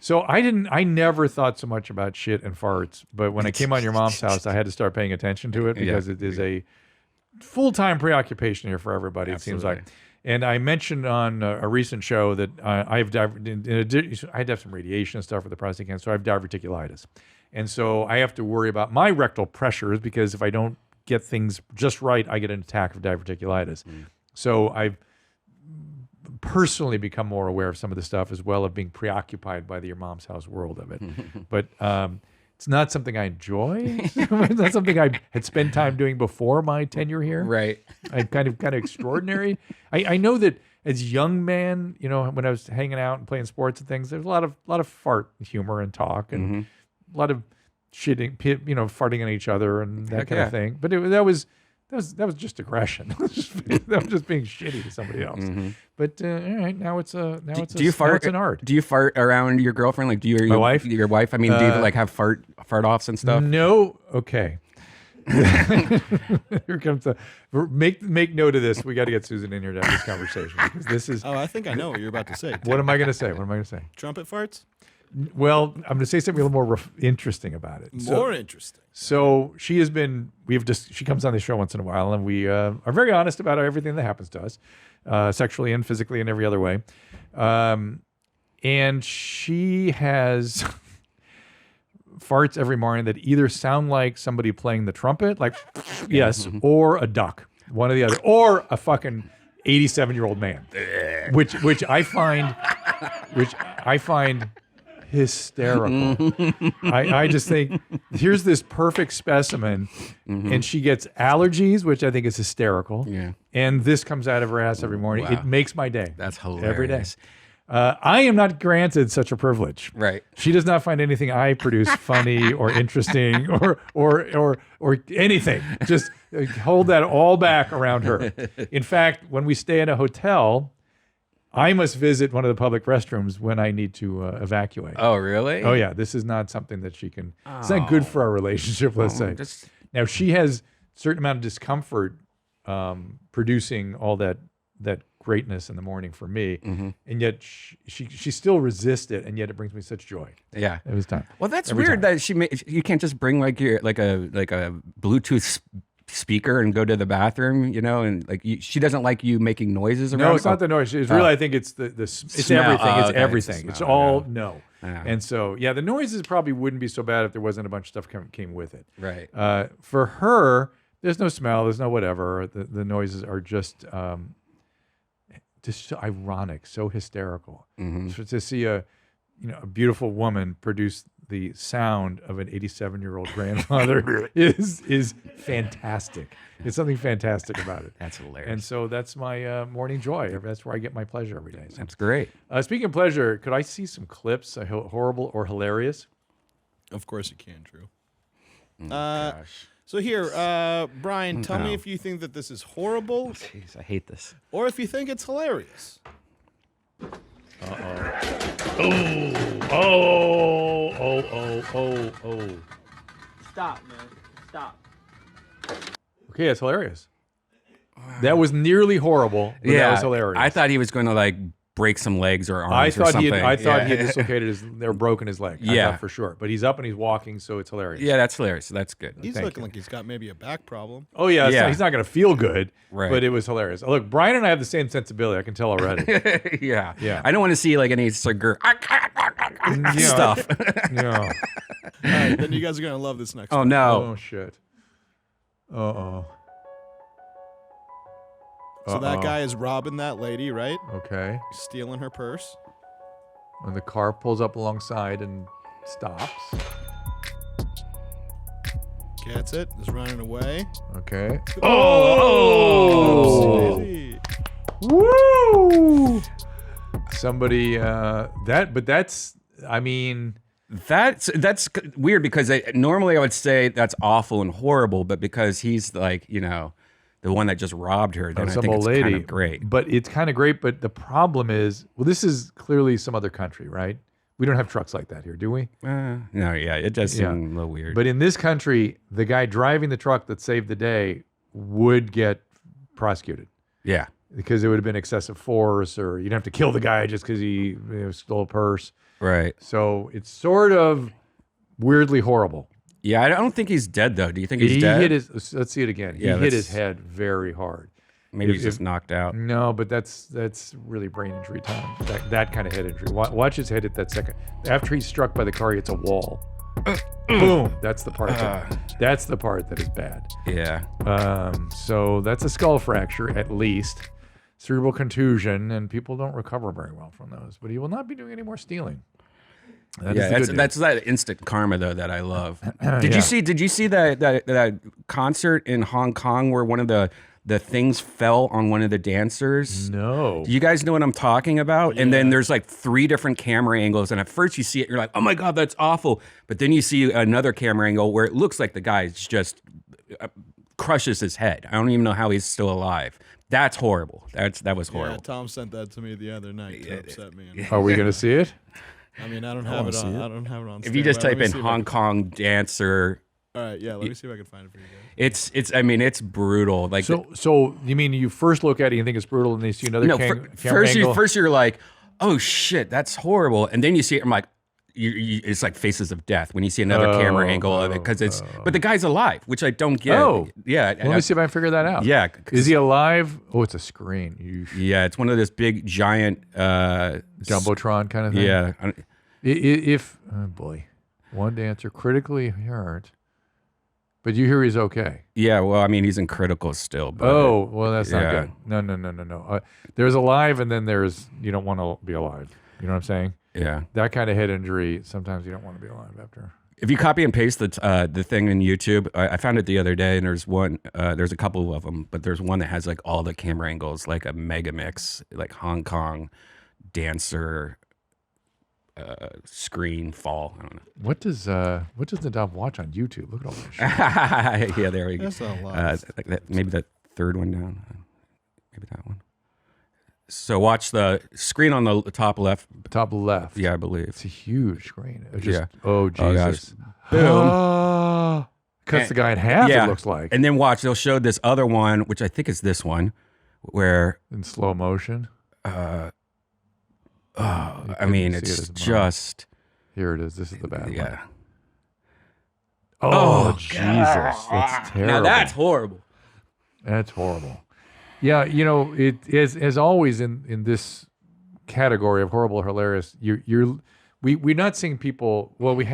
So I never thought so much about shit and farts, but when I came on your mom's house, I had to start paying attention to it because it is a full-time preoccupation here for everybody. Absolutely. It seems like. And I mentioned on a recent show that I'd have some radiation and stuff for the prostate cancer, so I have diverticulitis. And so I have to worry about my rectal pressures because if I don't get things just right, I get an attack of diverticulitis. So I've personally become more aware of some of the stuff as well, of being preoccupied by the your mom's house world of it. But it's not something I enjoy. It's not something I had spent time doing before my tenure here. Right. I kind of extraordinary. I know that as young man, when I was hanging out and playing sports and things, there's a lot of fart humor and talk and a lot of shitting, farting on each other and that kind of thing. But that was just aggression. that was just being shitty to somebody else. But all right, now it's an art. Do you fart around your girlfriend? Like, my wife? Your wife? I mean, do you like have fart offs and stuff? No. Okay. Here comes make note of this. We got to get Susan in here to have this conversation because this is. Oh, I think I know what you're about to say. What am I going to say? Trumpet farts? Well, I'm going to say something a little more interesting about it. More interesting. So she has been. She comes on the show once in a while, and we are very honest about everything that happens to us, sexually and physically and every other way. And she has farts every morning that either sound like somebody playing the trumpet, like yes, or a duck, one or the other, or a fucking 87-year-old man, which I find hysterical. I just think here's this perfect specimen, and she gets allergies, which I think is hysterical. Yeah. And this comes out of her ass every morning. Wow. It makes my day. That's hilarious. Every day. I am not granted such a privilege. Right. She does not find anything I produce funny or interesting or anything. Just hold that all back around her. In fact, when we stay in a hotel, I must visit one of the public restrooms when I need to evacuate. Oh, really? Oh, yeah. This is not something that she can. It's not good for our relationship, let's say. Now, she has a certain amount of discomfort producing all that greatness in the morning for me, and yet she still resists it, and yet it brings me such joy. Yeah, it was time. Well, that's weird that you can't just bring like a Bluetooth speaker and go to the bathroom, and like she doesn't like you making noises around. No, it's not the noise. It's really, I think it's it's smell. everything. It's Okay. everything. It's all no. Yeah. And so, yeah, the noises probably wouldn't be so bad if there wasn't a bunch of stuff came with it. Right. For her, there's no smell. There's no whatever. The noises are just so ironic, so hysterical. So to see a beautiful woman produce the sound of an 87-year-old grandfather is fantastic. It's something fantastic about it. That's hilarious. And so that's my morning joy. That's where I get my pleasure every day. So, that's great. Speaking of pleasure, could I see some clips, horrible or hilarious? Of course you can, Drew. Gosh. So here, Brian, tell me if you think that this is horrible. Jeez, I hate this. Or if you think it's hilarious. Oh. Stop, man. Stop. Okay, it's hilarious. That was nearly horrible, but that was hilarious. I thought he was going to like break some legs or arms I or thought something. he had dislocated his, or broken his leg. I Yeah. thought for sure. But he's up and he's walking, so it's hilarious. Yeah, that's hilarious. That's good. He's looking like he's got maybe a back problem. Oh yeah, he's not going to feel good, Right. but it was hilarious. Look, Brian and I have the same sensibility. I can tell already. Yeah. Yeah. I don't want to see like any cigar stuff. Yeah. All right, then you guys are gonna love this next. Oh one. no. Oh shit. Uh-oh. So that guy is robbing that lady, right? Okay. He's stealing her purse. When the car pulls up alongside and stops. Gets it. Is running away. Okay. Oh! Easy. Woo! Somebody that's I mean That's weird because normally I would say that's awful and horrible, but because he's like, you know, the one that just robbed her, then I some think old it's lady. kind of great. But it's kind of great, but the problem is, well, this is clearly some other country, right? We don't have trucks like that here, do we? No, yeah, it does seem a little weird. But in this country, the guy driving the truck that saved the day would get prosecuted. Yeah. Because it would have been excessive force, or you'd have to kill the guy just because he stole a purse. Right. So it's sort of weirdly horrible. Yeah, I don't think he's dead though. Do you think he's He dead? hit his. Let's see it again. He hit his head very hard. Maybe he's just knocked out. No, but that's really brain injury time. That kind of head injury. Watch his head at that second. After he's struck by the car, he hits a wall. Boom. That's the part. That's the part that is bad. Yeah. So that's a skull fracture at least. Cerebral contusion, and people don't recover very well from those. But he will not be doing any more stealing. That's that instant karma though that I love. Did you see that concert in Hong Kong where one of the things fell on one of the dancers? No. Do you guys know what I'm talking about? Yeah. And then there's like 3 different camera angles, and at first you see it, you're like, oh my god, that's awful. But then you see another camera angle where it looks like the guy just crushes his head. I don't even know how he's still alive. That's horrible. That was horrible. Yeah, Tom sent that to me the other night to upset me. Are we gonna see it? I mean, I don't have it on. I don't have it on. If you just type in Hong Kong dancer. All right, yeah. Let me see if I can find it for you guys. It's. I mean, it's brutal. Like so. You mean you first look at it, you think it's brutal, and then you see another camera angle? First you're like, oh shit, that's horrible, and then you see it. I'm like, it's like Faces of Death when you see another camera angle of it because it's. But the guy's alive, which I don't get. Oh, yeah. Let me see if I can figure that out. Yeah, is he alive? Oh, it's a screen. Yeah, it's one of this big giant jumbotron kind of thing. Yeah. If oh boy, one dancer critically hurt, but you hear he's okay. Yeah, well, I mean, he's in critical still. But, oh, well, that's not good. No. There's alive, and then there's you don't want to be alive. You know what I'm saying? Yeah. That kind of head injury, sometimes you don't want to be alive after. If you copy and paste the thing in YouTube, I found it the other day, and there's one. There's a couple of them, but there's one that has like all the camera angles, like a mega mix, like Hong Kong dancer. Screen fall. I don't know. What does Nadav watch on YouTube? Look at all that shit. Yeah, there we go. That's a lot. Maybe that third one down. Maybe that one. So watch the screen on the top left. Top left. Yeah, I believe. It's a huge screen. Yeah. Oh, Jesus. Boom. Cuts the guy in half, it looks like. And then watch, they'll show this other one, which I think is this one, where... In slow motion? I mean, it's just... Here it is. This is the bad one. Yeah. Oh, Jesus. That's terrible. Now that's horrible. That's horrible. Yeah, you know, it is as always in this category of horrible or hilarious, we're not seeing people, well, we've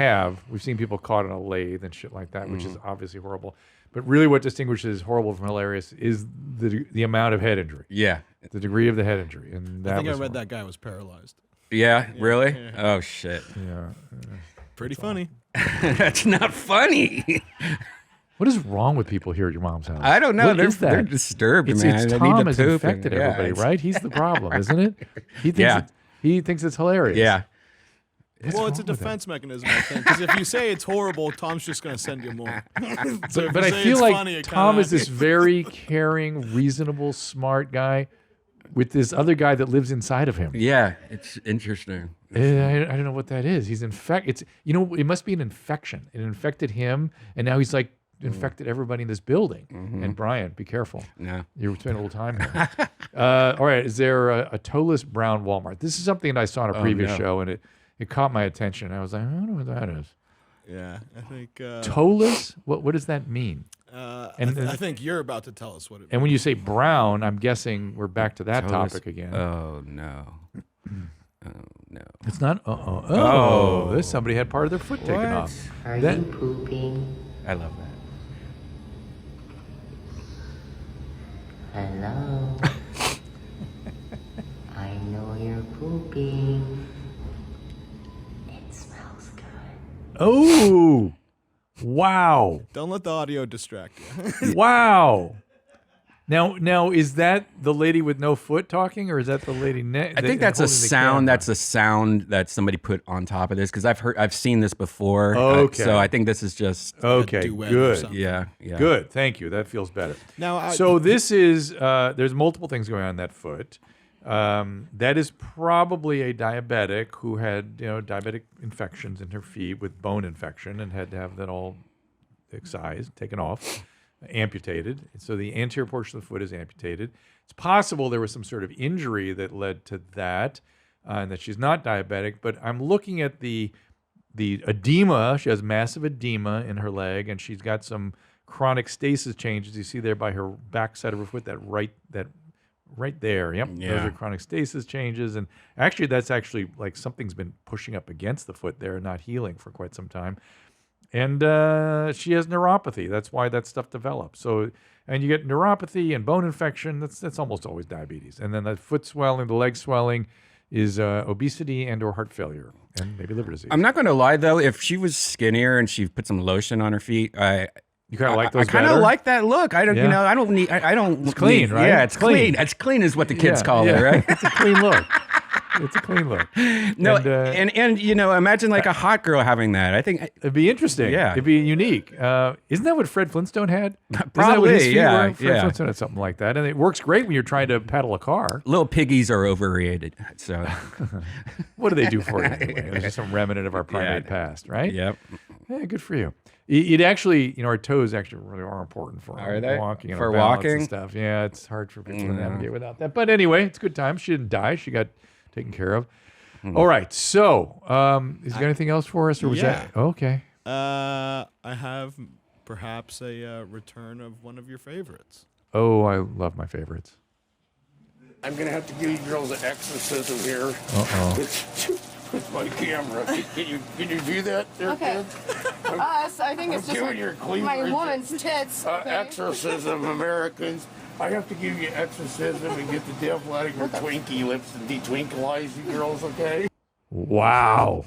seen people caught on a lathe and shit like that, which is obviously horrible. But really what distinguishes horrible from hilarious is the amount of head injury. Yeah. The degree of the head injury. And that I think I read horrible. that guy was paralyzed. Yeah, really? Yeah. Oh, shit. Yeah. Pretty funny. That's not funny. What is wrong with people here at your mom's house? I don't know. What is that? They're disturbed, man. It's They Tom need to has poop infected and- everybody, yeah, right? He's the problem, isn't it? He thinks it's hilarious. Yeah. Well, it's a defense mechanism, I think. Because if you say it's horrible, Tom's just going to send you more. So But I feel like Tom is this very caring, reasonable, smart guy with this other guy that lives inside of him. Yeah, it's interesting. I don't know what that is. He's infected. It must be an infection. It infected him, and now he's like infected everybody in this building. And Brian, be careful. No. You're spending a little time here. All right. Is there a toeless brown Walmart? This is something that I saw on a previous show, and it caught my attention. I was like, I don't know what that is. Yeah, I think toeless. What does that mean? I think you're about to tell us what it. And when you say brown, I'm guessing we're back to that Toeless. topic again. Oh no. Oh no. It's not. Oh, this somebody had part of their foot taken off. Are you pooping? I love that. Hello. I know you're pooping. It smells good. Oh, wow. Don't let the audio distract you. Wow. Now, is that the lady with no foot talking, or is that the lady I think that's a sound. That's a sound that somebody put on top of this because I've seen this before. Okay. So I think this is just okay. Good. Yeah. Good. Thank you. That feels better. Now, so this is there's multiple things going on in that foot. That is probably a diabetic who had diabetic infections in her feet with bone infection and had to have that all excised, taken off. Amputated. So the anterior portion of the foot is amputated. It's possible there was some sort of injury that led to that, and that she's not diabetic. But I'm looking at the edema. She has massive edema in her leg, and she's got some chronic stasis changes. You see there by her back side of her foot, that right there. Yep, those are chronic stasis changes. And actually, that's actually like something's been pushing up against the foot there, not healing for quite some time. And she has neuropathy. That's why that stuff develops. So, and you get neuropathy and bone infection. That's almost always diabetes. And then the foot swelling, the leg swelling, is obesity and or heart failure and maybe liver disease. I'm not going to lie though. If she was skinnier and she put some lotion on her feet, you kind of like those. I kind of like that look. I don't. Yeah. I don't need. I don't. It's clean, right? Yeah, it's clean. It's clean is what the kids call it, right? It's a clean look. It's a clean look. No, and imagine like a hot girl having that. I think it'd be interesting. Yeah, it'd be unique. Isn't that what Fred Flintstone had? Probably. Fred Flintstone had something like that, and it works great when you're trying to pedal a car. Little piggies are overrated. So, what do they do for you anyway? It's just some remnant of our primate past, right? Yep. Yeah, good for you. It actually, our toes actually really are important for walking and for balance walking and stuff. Yeah, it's hard for people to navigate without that. But anyway, it's a good time. She didn't die. She got taken care of. All right. So, is there anything else for us, or was that okay? I have perhaps a return of one of your favorites. Oh, I love my favorites. I'm gonna have to give you girls an exorcism here. With my camera. Can you do that? There, okay. So I think it's just my woman's tits. Exorcism, Americans. I have to give you exorcism and get the devil out of your Twinkie lips and detwinkleize you girls, okay? Wow.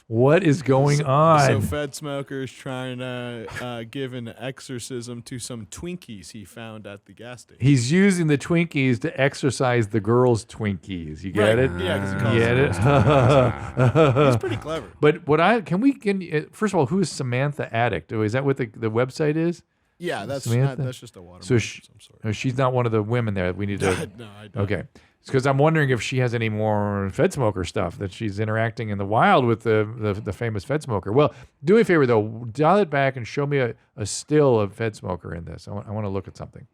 What is going on? So Fed Smoker's trying to give an exorcism to some Twinkies he found at the gas station. He's using the Twinkies to exercise the girls' Twinkies. You get it? Yeah, because he calls get it. He's pretty clever. But first of all, who is Samantha Addict? Is that what the website is? Yeah, that's just a watermark. So she's not one of the women there. We need to. No, I don't. Okay. Because I'm wondering if she has any more Fed Smoker stuff that she's interacting in the wild with the famous Fed Smoker. Well, do me a favor though, dial it back and show me a still of Fed Smoker in this. I want to look at something.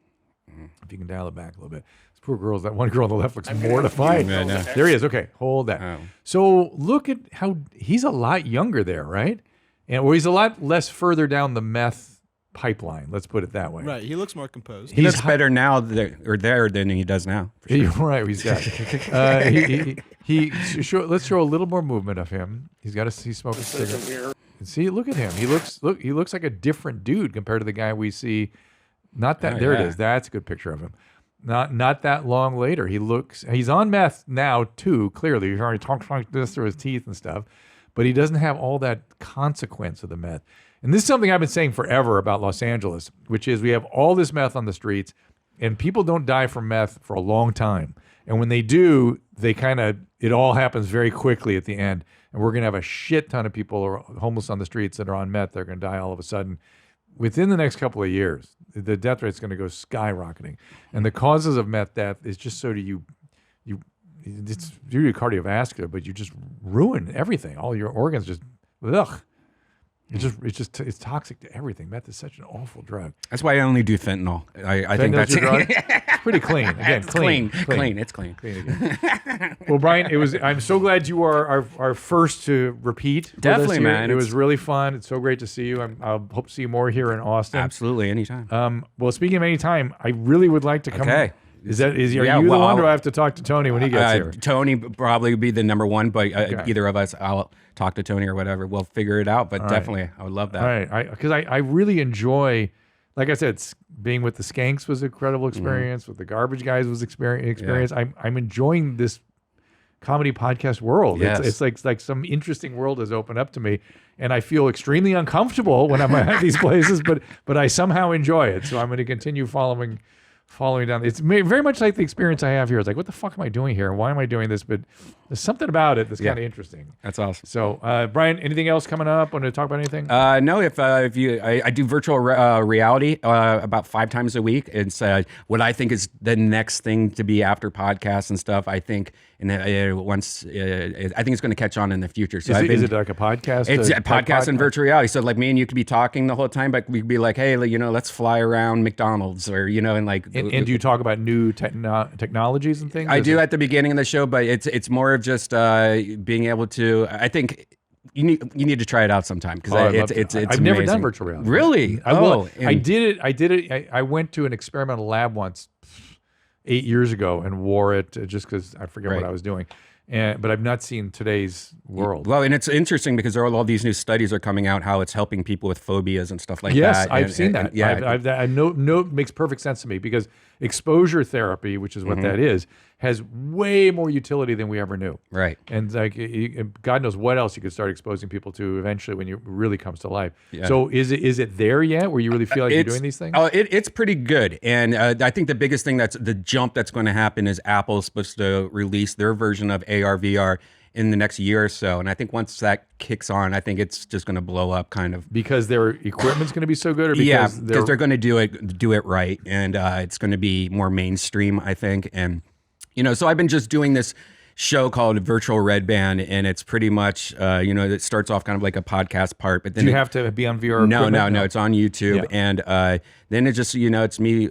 If you can dial it back a little bit. This poor girl, that one girl on the left looks mortified. There he is. Okay, hold that. Oh. So look at how he's a lot younger there, right? And he's a lot less further down the meth pipeline. Let's put it that way. Right. He looks more composed. He looks better now there than he does now. Sure. You're right. He's got. Let's show a little more movement of him. He's smoking cigarettes. See, look at him. He looks like a different dude compared to the guy we see. Not that. It is. That's a good picture of him. Not that long later. He's on meth now too. Clearly, he's already talked like this through his teeth and stuff, but he doesn't have all that consequence of the meth. And this is something I've been saying forever about Los Angeles, which is we have all this meth on the streets, and people don't die from meth for a long time. And when they do, it all happens very quickly at the end. And we're going to have a shit ton of people who are homeless on the streets that are on meth. They're going to die all of a sudden. Within the next couple of years, the death rate is going to go skyrocketing. And the causes of meth death is just so it's due to cardiovascular, but you just ruin everything. All your organs just, ugh. It's toxic to everything. Meth is such an awful drug. That's why I only do fentanyl. I think that's your drug. It's pretty clean. Again, it's clean. It's clean. Well, Brian, I'm so glad you are our first to repeat. Definitely, man. It was really fun. It's so great to see you. I'll hope to see you more here in Austin. Absolutely, anytime. Well, speaking of anytime, I really would like to come. Okay. Are you the one, or do I have to talk to Tony when he gets here? Tony probably would be the number one, but either of us, I'll talk to Tony or whatever. We'll figure it out, but definitely, I would love that. All right, because I really enjoy, like I said, being with the Skanks was an incredible experience. With the Garbage Guys was experience. Yeah. I'm enjoying this comedy podcast world. Yes. It's like some interesting world has opened up to me, and I feel extremely uncomfortable when I'm at these places, but I somehow enjoy it. So I'm going to continue following down. It's very much like the experience I have here. It's like, what the fuck am I doing here? Why am I doing this? But there's something about it that's kind of interesting. That's awesome. So, Brian, anything else coming up? Want to talk about anything? No. If you, I do virtual reality about 5 times a week. It's what I think is the next thing to be after podcasts and stuff. I think, and I think it's going to catch on in the future. So is it like a podcast? It's a podcast and virtual reality. So like me and you could be talking the whole time, but we could be like, hey, let's fly around McDonald's or and like. And do you talk about new technologies and things? I do at the beginning of the show, but it's more of just being able to. I think you need to try it out sometime because it's I've never done virtual reality. Really? I did it. I went to an experimental lab once 8 years ago and wore it just because I forget what I was doing. But I've not seen today's world. Well, and it's interesting because all these new studies are coming out how it's helping people with phobias and stuff like that. Yes, I've seen that. I know it makes perfect sense to me because exposure therapy, which is what that is, has way more utility than we ever knew. Right. And like God knows what else you could start exposing people to eventually when it really comes to life. Yeah. So is it there yet where you really feel like you're doing these things? Oh, it's pretty good. And I think the biggest thing that's the jump that's going to happen is Apple's supposed to release their version of AR VR in the next year or so. And I think once that kicks on, I think it's just going to blow up kind of. Because their equipment's going to be so good? Or because because they're going to do it right. And it's going to be more mainstream, I think. And, so I've been just doing this show called Virtual Redban, and it's pretty much, it starts off kind of like a podcast part. But then do you have to be on VR? No, it's on YouTube. Yeah. And then it just, it's me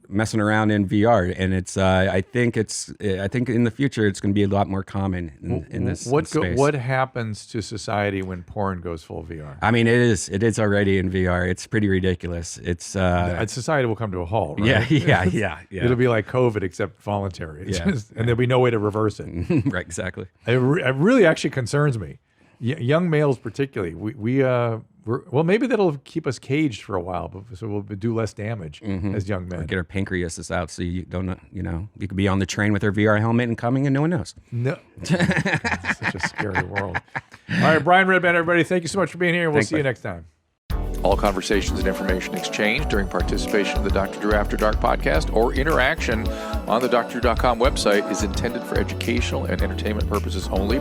messing around in VR. And it's, I think in the future, it's going to be a lot more common in this space. What happens to society when porn goes full VR? I mean, it is already in VR. It's pretty ridiculous. It's society will come to a halt, right? Yeah. It'll be like COVID, except voluntary. And there'll be no way to reverse it. Right, exactly. It really actually concerns me. Young males particularly. Well, maybe that'll keep us caged for a while, so we'll do less damage as young men. Or get our pancreases out so you don't, you could be on the train with our VR helmet and coming and no one knows. No. It's such a scary world. All right, Brian Redban, everybody, thank you so much for being here. We'll see you next time. All conversations and information exchanged during participation in the Dr. Drew After Dark podcast or interaction on the drdrew.com website is intended for educational and entertainment purposes only.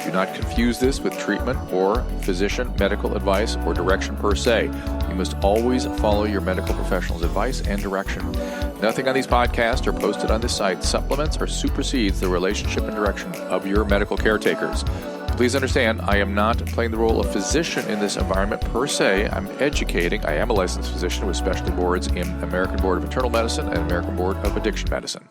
Do not confuse this with treatment or physician medical advice or direction per se. You must always follow your medical professional's advice and direction. Nothing on these podcasts or posted on this site supplements or supersedes the relationship and direction of your medical caretakers. Please understand, I am not playing the role of physician in this environment per se. I'm educating. I am a licensed physician with specialty boards in American Board of Internal Medicine and American Board of Addiction Medicine.